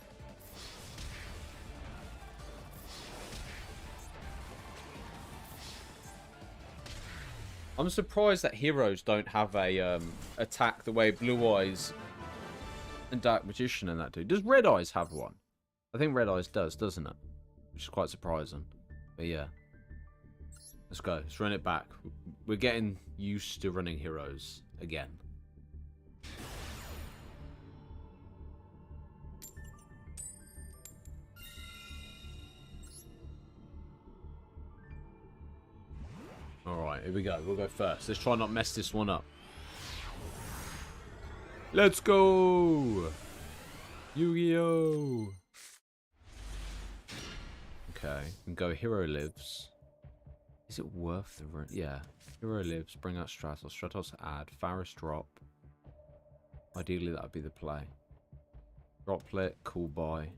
I'm surprised that heroes don't have a attack the way Blue Eyes and Dark Magician and that do. Does Red Eyes have one? I think Red Eyes does, doesn't it? Which is quite surprising. But yeah. Let's go. Let's run it back. We're getting used to running heroes again. Alright, here we go. We'll go first. Let's try not mess this one up. Let's go! Yu-Gi-Oh! Okay, we can go Hero Lives. Is it worth the run? Yeah. Hero Lives, bring out Stratos. Stratos add. Faris drop. Ideally, that would be the play. Droplet, cool buy.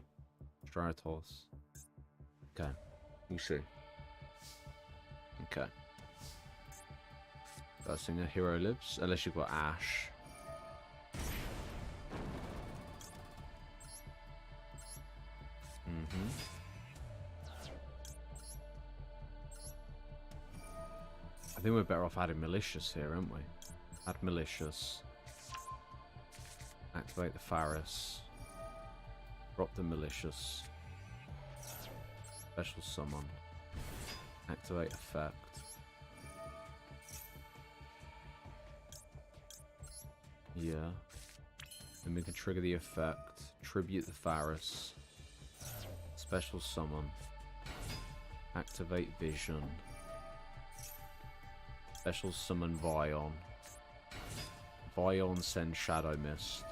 Stratos. Okay. We'll see. Okay. First thing, a Hero Lives. Unless you've got Ash. I think we're better off adding Malicious here, aren't we? Add Malicious. Activate the Faris. Drop the Malicious. Special Summon. Activate Effect. Yeah. Then we can trigger the effect. Tribute the Faris. Special Summon. Activate Vision. Special Summon Vion. Vion send Shadow Mist.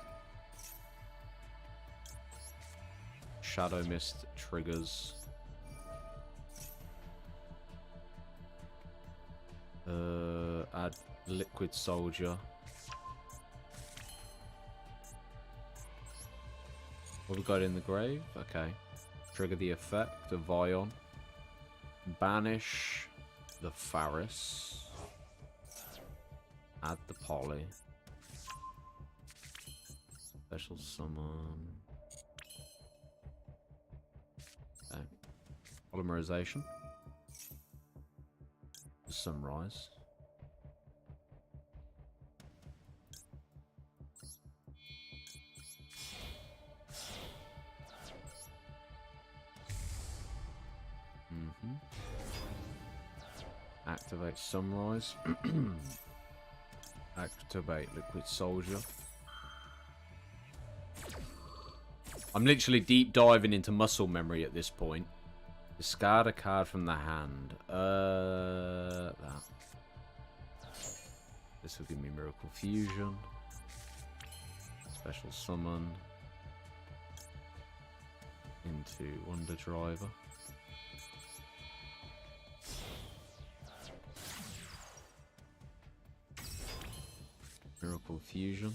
Shadow Mist triggers. Add Liquid Soldier. What we got in the grave? Okay. Trigger the effect of Vion. Banish the Faris. Add the Poly. Special Summon. Okay. Polymerization. Sunrise. Activate Sunrise. Activate Liquid Soldier. I'm literally deep diving into muscle memory at this point. Discard a card from the hand. That. This will give me Miracle Fusion. Special Summon. Into Wonder Driver. Miracle Fusion.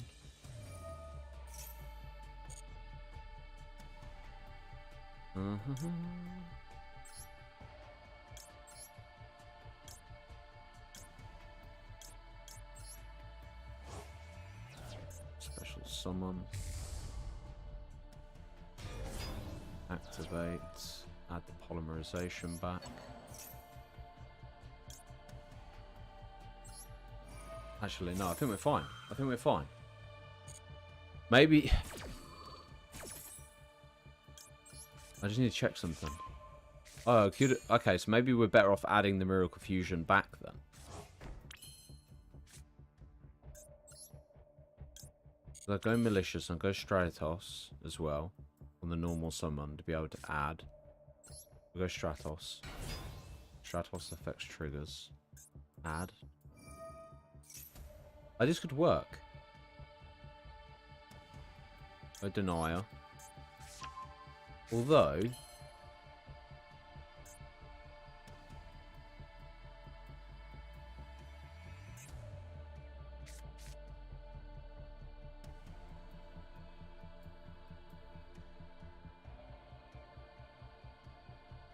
Special Summon. Activate. Add the Polymerization back. Actually, no, I think we're fine. I think we're fine. Maybe... I just need to check something. Oh, okay, so maybe we're better off adding the Miracle Fusion back then. So I'll go Malicious and go Stratos as well on the normal summon to be able to add. We'll go Stratos. Stratos affects triggers. Add. Oh, this could work. A Denier. Although...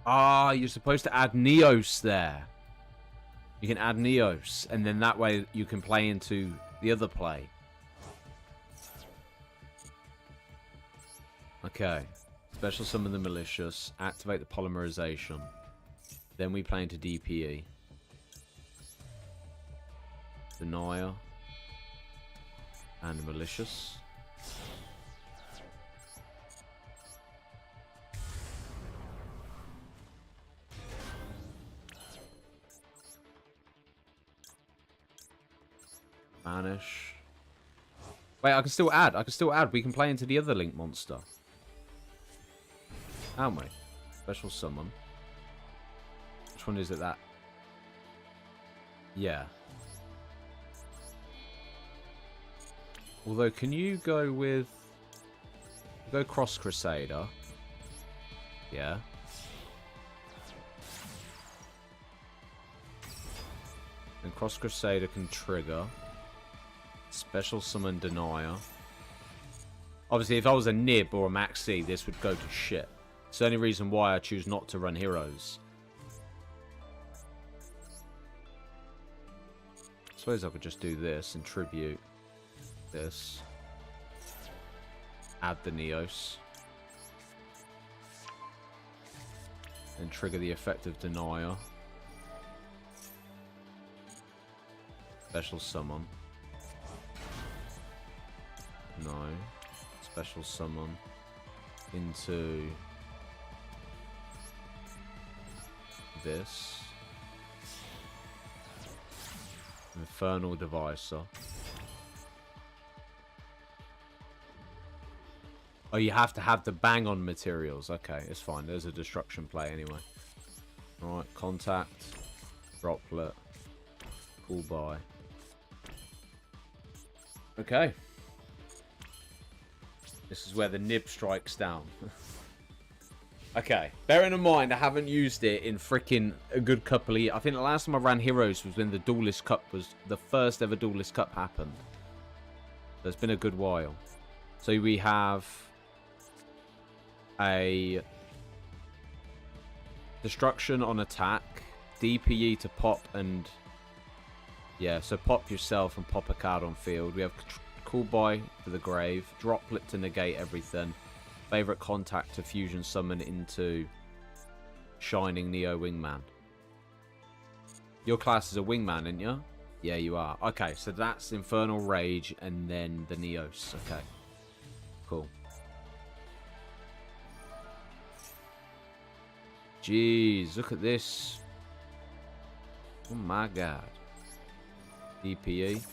Ah, you're supposed to add Neos there. You can add Neos, and then that way you can play into the other play. Okay. Special Summon the Malicious. Activate the Polymerization. Then we play into DPE. Denier. And Malicious. Banish. Wait, I can still add. I can still add. We can play into the other Link monster. Can't we? Special summon. Which one is it that? Yeah. Although, can you go with... Go Cross Crusader. Yeah. And Cross Crusader can trigger. Special Summon Denier. Obviously, if I was a Nib or a Maxi, this would go to shit. It's the only reason why I choose not to run heroes. I suppose I could just do this and tribute this. Add the Neos. And trigger the effect of Denier. Special Summon. No. Special Summon. Into... this. Infernal Devicer. Oh, you have to have the bang on materials. Okay, it's fine. There's a destruction play anyway. Alright, contact. Droplet. Cool buy. Okay. This is where the nib strikes down. Okay. Bearing in mind, I haven't used it in freaking a good couple of years. I think the last time I ran Heroes was when the Duelist Cup was... the first ever Duelist Cup happened. So it's been a good while. So we have... a... destruction on attack. DPE to pop and... yeah, so pop yourself and pop a card on field. We have Cool Boy for the grave. Droplet to negate everything. Favorite contact to fusion summon into Shining Neo Wingman. Your class is a Wingman, isn't you? Yeah, you are. Okay, so that's Infernal Rage and then the Neos. Okay. Cool. Jeez, look at this. Oh my god. DPE.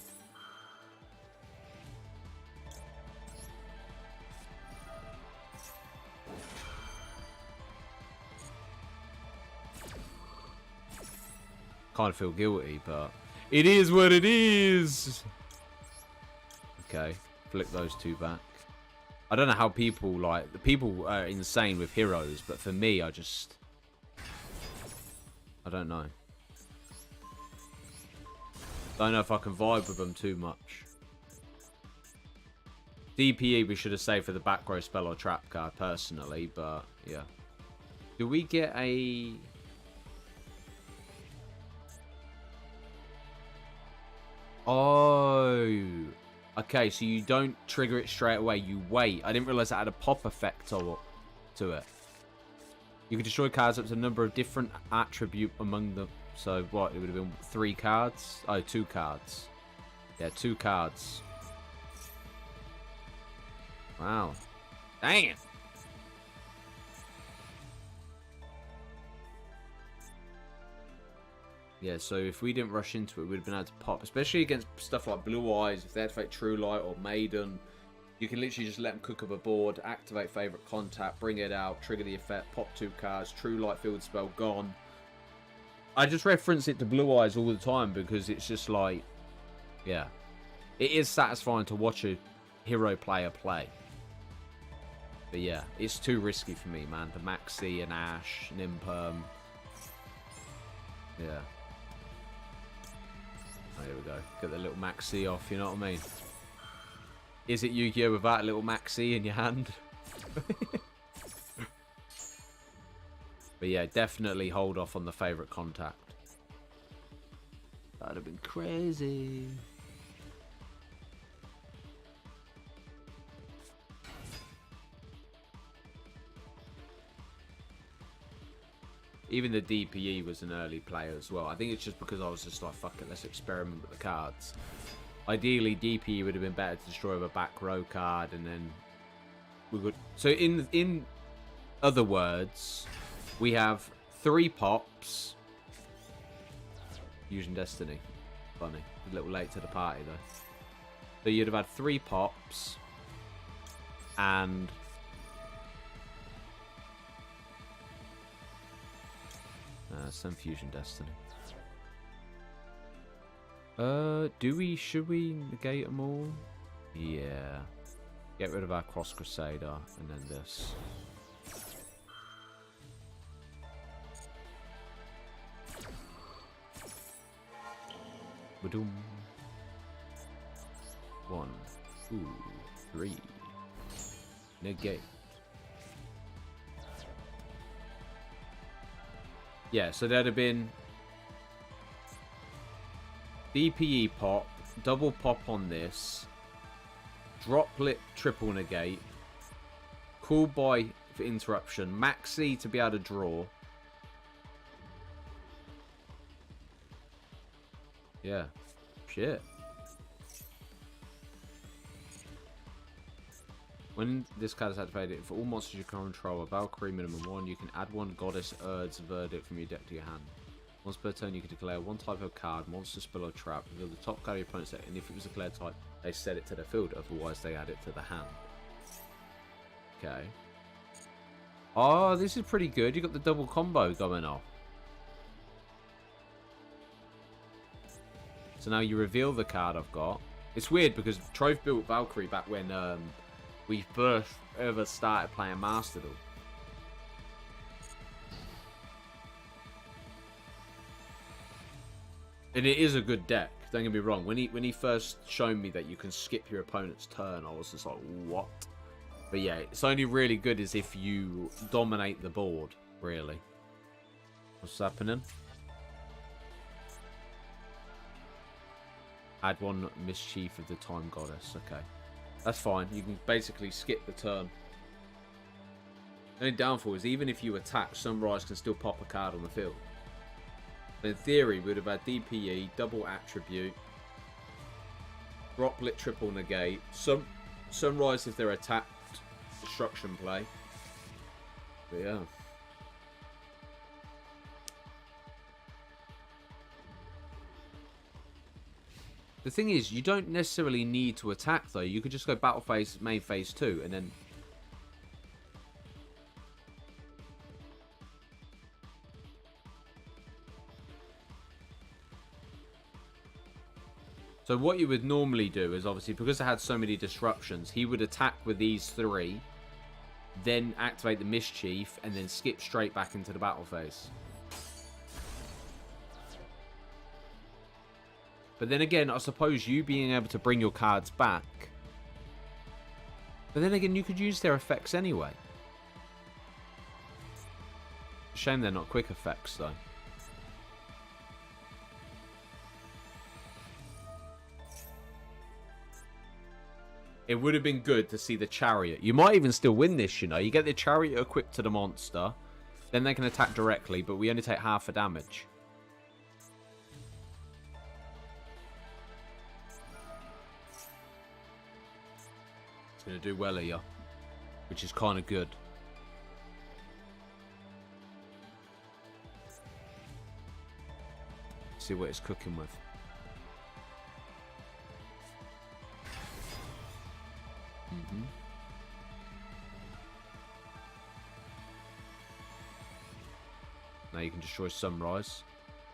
Kind of feel guilty, but it is what it is. Okay, flick those two back. I don't know how people like... the people are insane with heroes, but for me, I don't know. Don't know if I can vibe with them too much. DPE we should have saved for the back row spell or trap card, personally, but yeah. Do we get a... oh. Okay, so you don't trigger it straight away. You wait. I didn't realize that had a pop effect to it. You can destroy cards up to a number of different attribute among them. So what? It would have been 3 cards? Oh, 2 cards. Yeah, 2 cards. Wow. Dang it. Yeah, so if we didn't rush into it, we would have been able to pop. Especially against stuff like Blue Eyes, if they activate True Light or Maiden. You can literally just let them cook up a board, activate Favorite Contact, bring it out, trigger the effect, pop 2 cards, True Light Field Spell, gone. I just reference it to Blue Eyes all the time because it's just like, yeah. It is satisfying to watch a hero player play. But yeah, it's too risky for me, man. The Maxi and Ash, Nimperm. Yeah. Oh, here we go. Get the little Maxi off, you know what I mean? Is it Yu-Gi-Oh! Without a little Maxi in your hand? But yeah, definitely hold off on the Favorite Contact. That'd have been crazy. Even the DPE was an early player as well. I think it's just because I was just like, fuck it, let's experiment with the cards. Ideally, DPE would have been better to destroy with a back row card, and then we would. So in other words, we have 3 pops. Using Destiny. Funny. A little late to the party though. So you'd have had 3 pops and some Fusion Destiny. Should we negate them all? Yeah. Get rid of our Cross Crusader and then this. Ba-doom. 1, 2, 3. Negate. Yeah, so there'd have been DPE pop, double pop on this, droplet triple negate, cool boy for interruption, maxi to be able to draw. Yeah, shit. When this card is activated, for all monsters you control, a Valkyrie minimum 1, you can add 1 Goddess Erd's Verdict from your deck to your hand. Once per turn, you can declare 1 type of card, monster, spell, or trap, reveal the top card of your opponent's deck, and if it was a declared type, they set it to their field, otherwise they add it to the hand. Okay. Oh, this is pretty good. You got the double combo going off. So now you reveal the card I've got. It's weird because Trove built Valkyrie back when we first ever started playing Master Duel. And it is a good deck, don't get me wrong. When he first showed me that you can skip your opponent's turn, I was just like, what? But yeah, it's only really good as if you dominate the board, really. What's happening? Add 1 Mischief of the Time Goddess. Okay. That's fine. You can basically skip the turn. The only downfall is even if you attack, Sunrise can still pop a card on the field. In theory, we would have had DPE, double attribute, droplet, triple negate, Sunrise if they're attacked, destruction play. But yeah. The thing is, you don't necessarily need to attack though. You could just go battle phase, main phase 2, and then... So what you would normally do is, obviously, because I had so many disruptions, he would attack with these 3, then activate the Mischief, and then skip straight back into the battle phase. But then again, I suppose you being able to bring your cards back. But then again, you could use their effects anyway. Shame they're not quick effects, though. It would have been good to see the Chariot. You might even still win this, you know. You get the Chariot equipped to the monster. Then they can attack directly, but we only take half the damage. It's going to do well here, which is kind of good. See what it's cooking with. Now you can destroy Sunrise.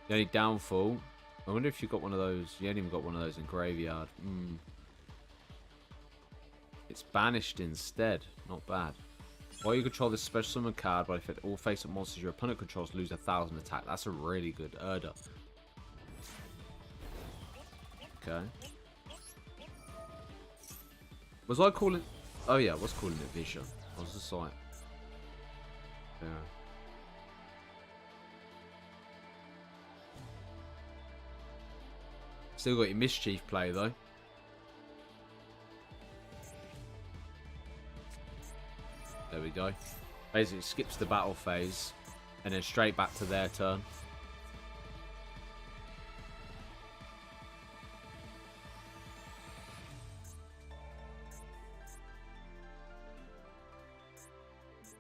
The only downfall, I wonder if you've got one of those. You ain't even got one of those in Graveyard. It's banished instead. Not bad. While you control this special summon card, by effect, all face-up monsters your opponent controls lose 1,000 attack. That's a really good Erda. Okay. Was I calling... Oh yeah, I was calling it Vision. I was just like... Yeah. Still got your Mischief play though. There we go. Basically skips the battle phase. And then straight back to their turn.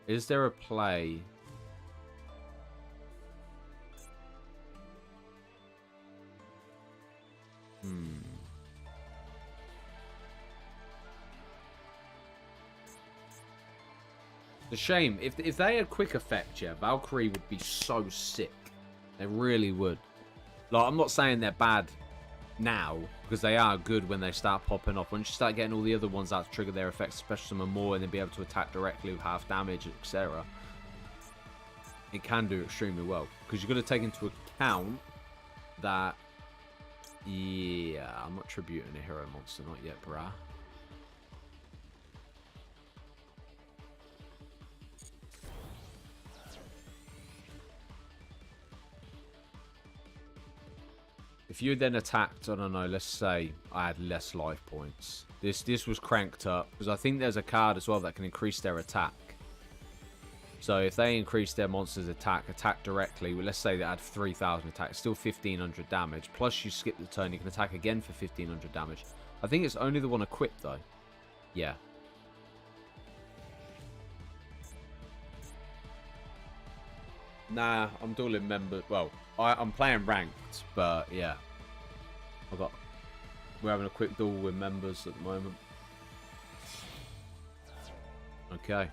Is there a play? It's a shame. If they had quick effect, yeah, Valkyrie would be so sick. They really would. Like, I'm not saying they're bad now, because they are good when they start popping off. Once you start getting all the other ones out to trigger their effects, especially some more, and then be able to attack directly with half damage, etc., it can do extremely well. Because you've got to take into account that, yeah, I'm not tributing a hero monster, not yet, brah. If you then attacked, I don't know, let's say I had less life points. This was cranked up, because I think there's a card as well that can increase their attack. So if they increase their monster's attack directly, well, let's say they had 3,000 attack, still 1,500 damage. Plus you skip the turn, you can attack again for 1,500 damage. I think it's only the one equipped though. Yeah. Nah, I'm dueling members. Well, I'm playing ranked, but yeah. We're having a quick duel with members at the moment. Okay.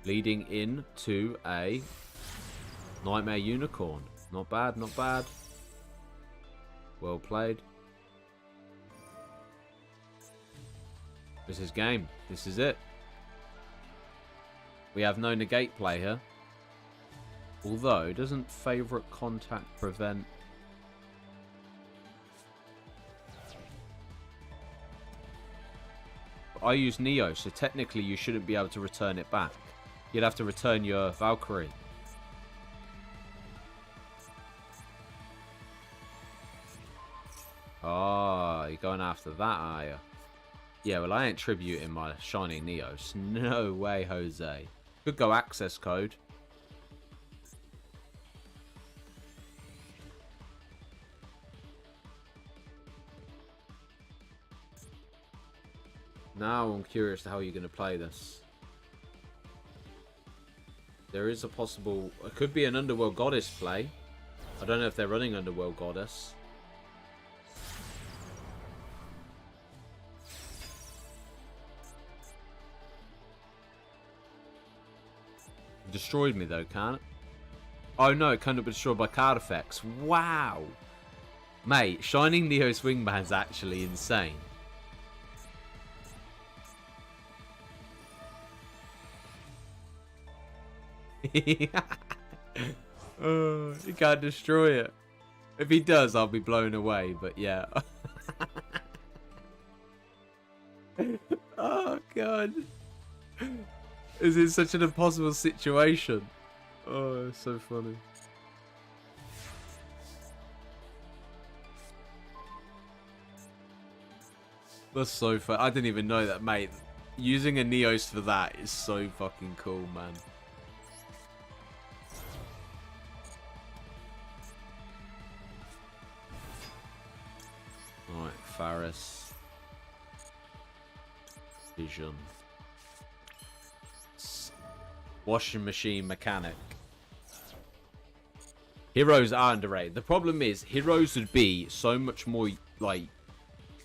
Leading in to a Nightmare Unicorn. Not bad, not bad. Well played. This is game. This is it. We have no negate play here. Although, doesn't favourite contact prevent... I use Neo, so technically you shouldn't be able to return it back. You'd have to return your Valkyrie. Oh, you're going after that, are you? Yeah, well, I ain't tributing my Shining Neos. No way, Jose. Could go access code. Now I'm curious to how you're going to play this. There is a possible... It could be an Underworld Goddess play. I don't know if they're running Underworld Goddess. It destroyed me though, can't it? Oh no, it can't be destroyed by card effects. Wow! Mate, Shining Neo's Wingman's actually insane. He can't destroy it. If he does, I'll be blown away, but yeah. Oh god. Is it such an impossible situation? Oh, it's so funny. That's so fun. I didn't even know that, mate. Using a Neos for that is so fucking cool, man. Alright, Faris. Vision. Washing machine mechanic. Heroes are underrated. The problem is, heroes would be so much more, like,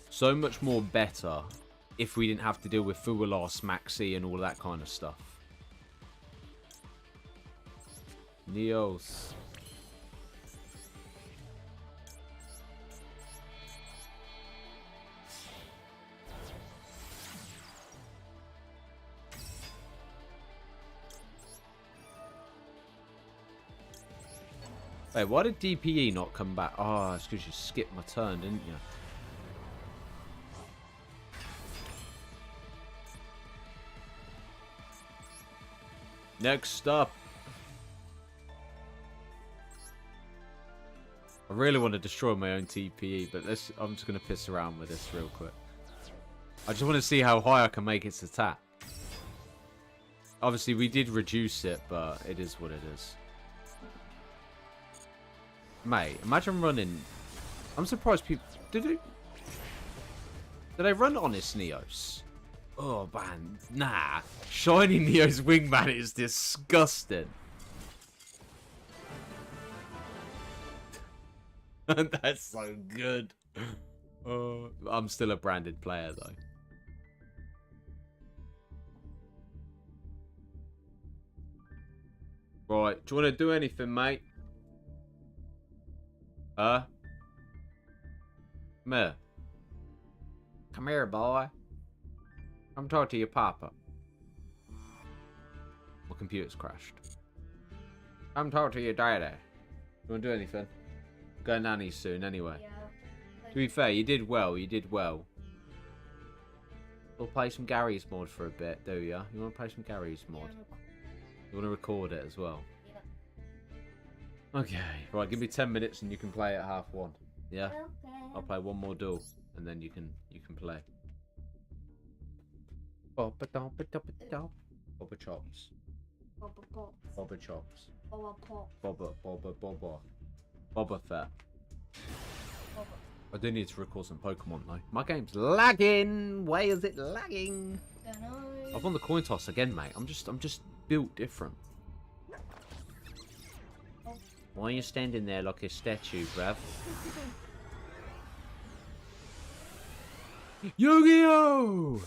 so much more better if we didn't have to deal with Fuwalos, Maxi, and all that kind of stuff. Neos. Wait, why did DPE not come back? Oh, it's because you skipped my turn, didn't you? Next up. I really want to destroy my own TPE, but I'm just going to piss around with this real quick. I just want to see how high I can make its attack. Obviously, we did reduce it, but it is what it is. Mate, imagine running. I'm surprised people. Did they run Honest Neos? Oh, man. Nah. Shiny Neo's wingman is disgusting. That's so good. I'm still a branded player, though. Right. Do you want to do anything, mate? Huh? Come here. Come here, boy. Come talk to your papa. My computer's crashed. Come talk to your daddy. You want to do anything? Go nanny soon, anyway. Yeah. To be fair, you did well. You did well. We'll play some Gary's mod for a bit, do ya? You want to play some Gary's mod? You want to record it as well? Yeah. Okay. Right, give me 10 minutes and you can play at 1:30. Yeah? Okay. I'll play one more duel and then you can play. Bobba chops. Bobba chops. Bobba Fett. I do need to record some Pokemon though. My game's lagging. Why is it lagging? I've won the coin toss again, mate. I'm just built different. Why are you standing there like a statue, bruv? Yu-Gi-Oh!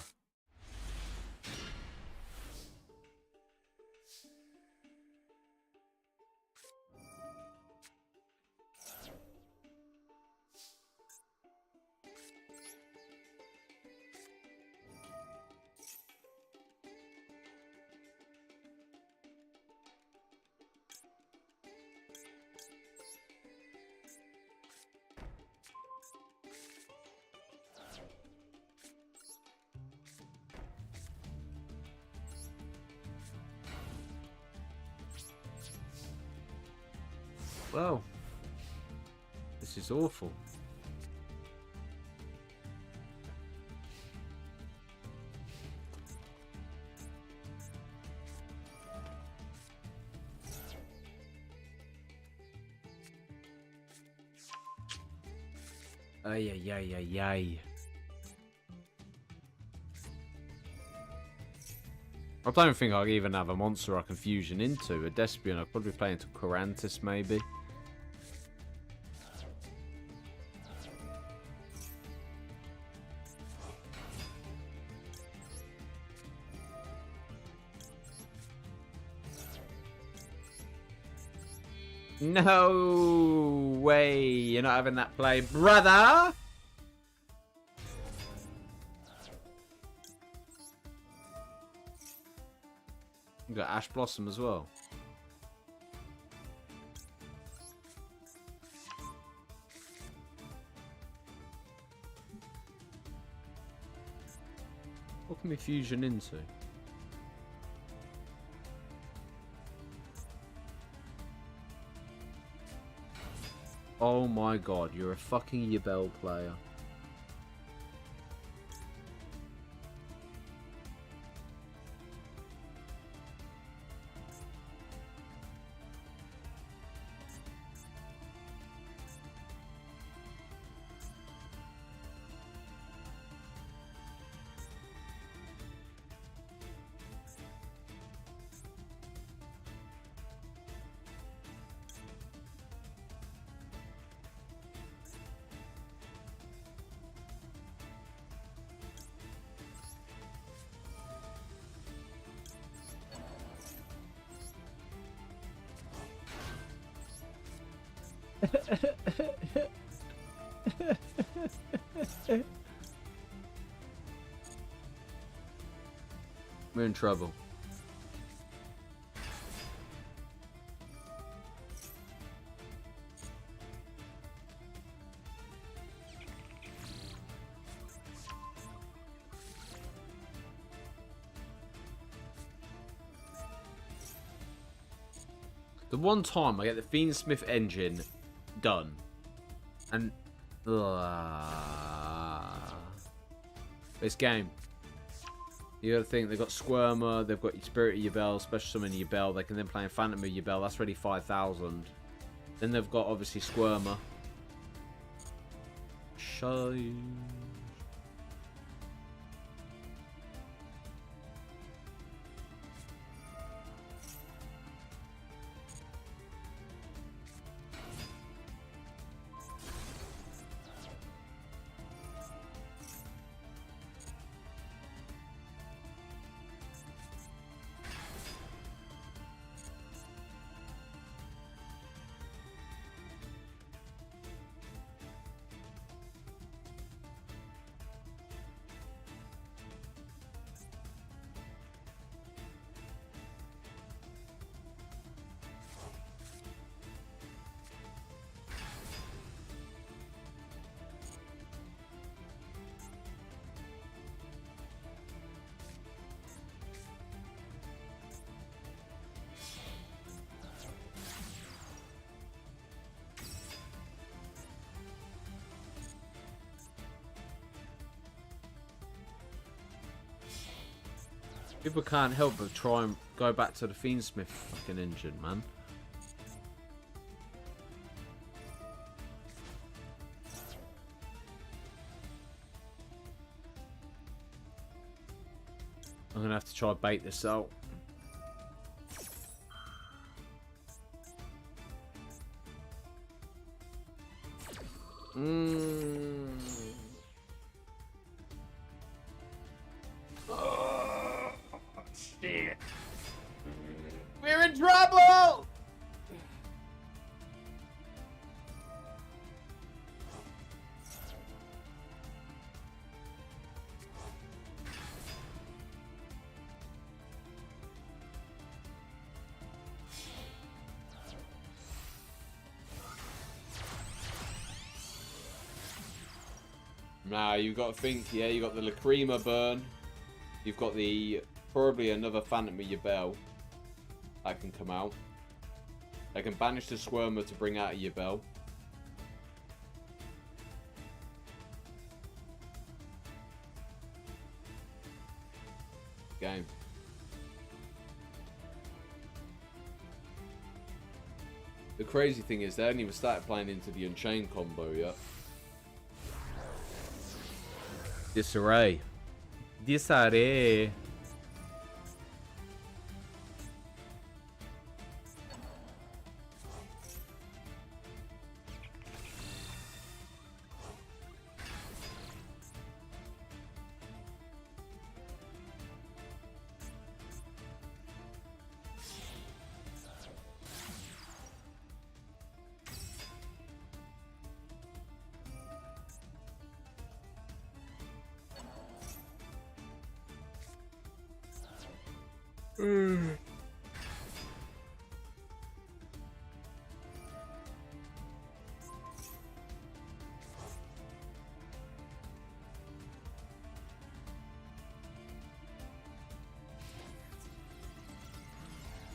Well, this is awful. Ay, ay, ay, ay, ay. I don't think I'll even have a monster I can fusion into. A Despian, I'll probably play into Corantis, maybe. No way, you're not having that play, brother! You got Ash Blossom as well. What can we fusion into? Oh my god, you're a fucking Yubel player. We're in trouble. The one time I get the Fiendsmith engine done, and this game, you gotta think they've got Squirmer, they've got Spirit of Yubel, Special Summon Yubel, they can then play in Phantom of Yubel, that's already 5,000. Then they've got obviously Squirmer. Shy. People can't help but try and go back to the Fiendsmith fucking engine, man. I'm gonna have to try and bait this out. Oh, shit. We're in trouble! Nah, you got to think, yeah, you got the Lacrima burn. You've got the probably another Phantom of your bell that can come out. They can banish the Squirmer to bring out of your bell. Game. The crazy thing is they haven't even started playing into the Unchained combo yet. Disarray. Disarray.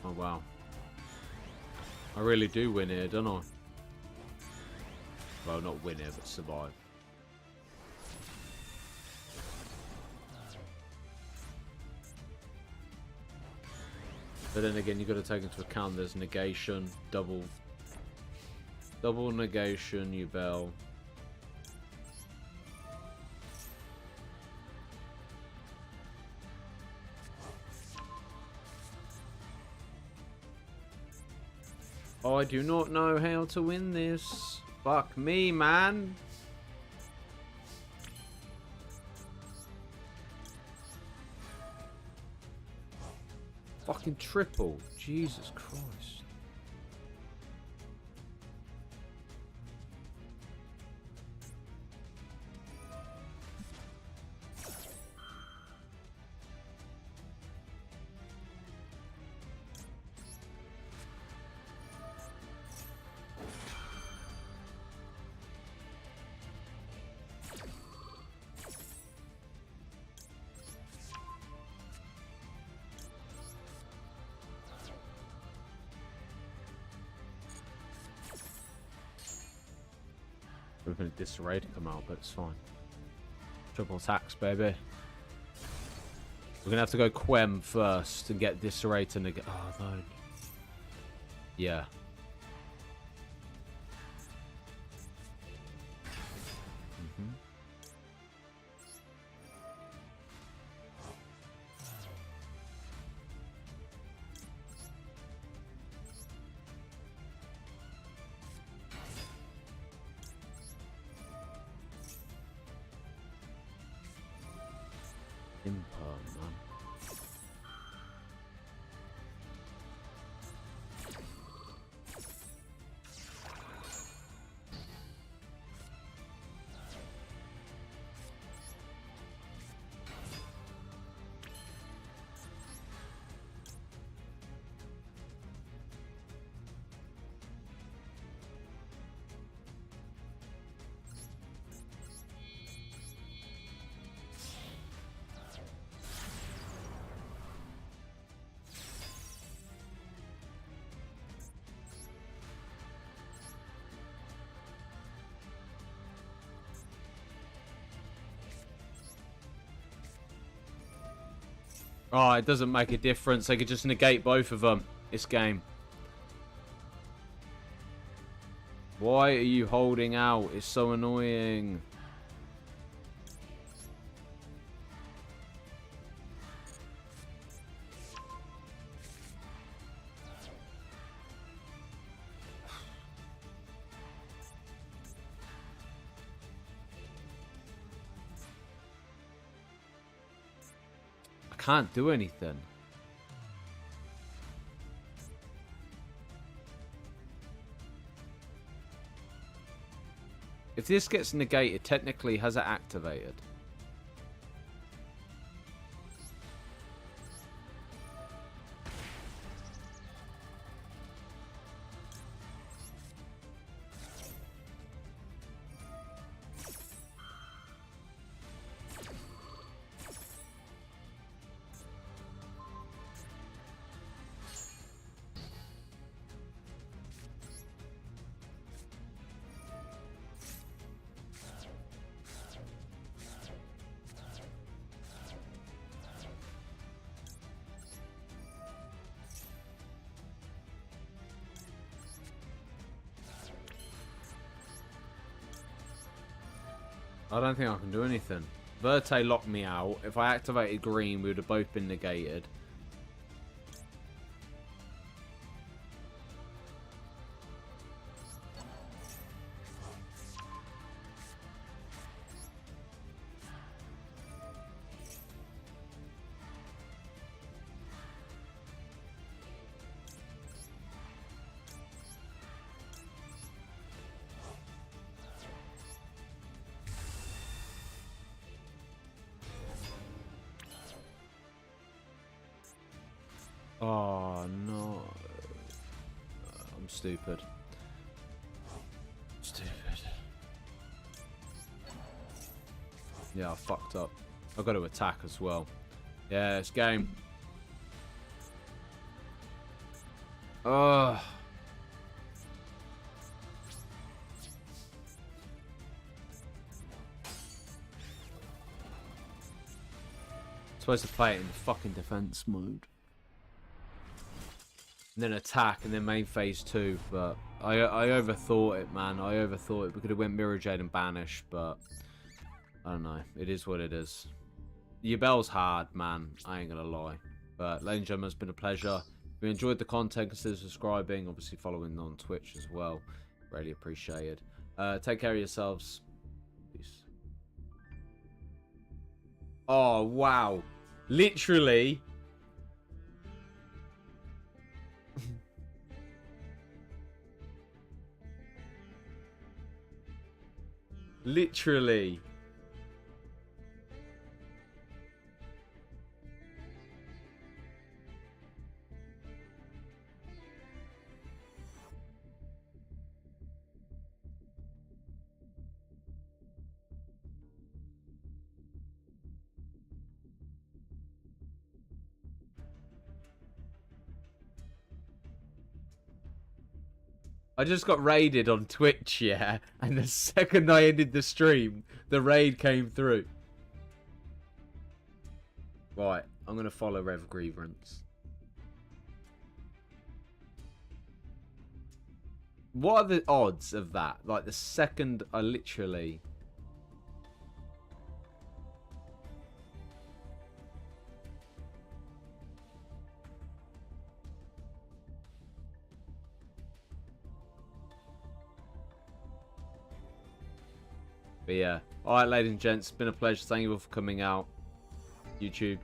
Oh wow. I really do win here, don't I? Well, not win here, but survive. But then again, you've got to take into account there's negation, double negation, you bell. Oh, I do not know how to win this. Fuck me, man. Fucking triple. Jesus Christ. We've been a disarray to come out, but it's fine. Triple attacks, baby. We're gonna have to go Quem first and get disarray to negate. Oh no. Yeah. Imperm, man. Oh, it doesn't make a difference. They could just negate both of them. This game. Why are you holding out? It's so annoying. I can't do anything. If this gets negated, technically, has it activated? I don't think I can do anything. Verte locked me out. If I activated green, we would have both been negated. Oh, no. I'm stupid. Stupid. Yeah, I fucked up. I've got to attack as well. Yeah, it's game. Ugh. Supposed to play it in fucking defense mode. And then attack, and then main phase 2, but I overthought it, man. I overthought it. We could have went Mirror Jade and Banish, but I don't know. It is what it is. Your bell's hard, man. I ain't gonna lie. But ladies and gentlemen, it's been a pleasure. If you enjoyed the content, consider subscribing. Obviously following on Twitch as well. Really appreciated. Take care of yourselves. Peace. Oh, wow. Literally... Literally. I just got raided on Twitch, yeah, and the second I ended the stream, the raid came through. Right, I'm going to follow Rev Grievance. What are the odds of that? Like, the second I literally... But yeah. Alright, ladies and gents, it's been a pleasure. Thank you all for coming out. YouTube.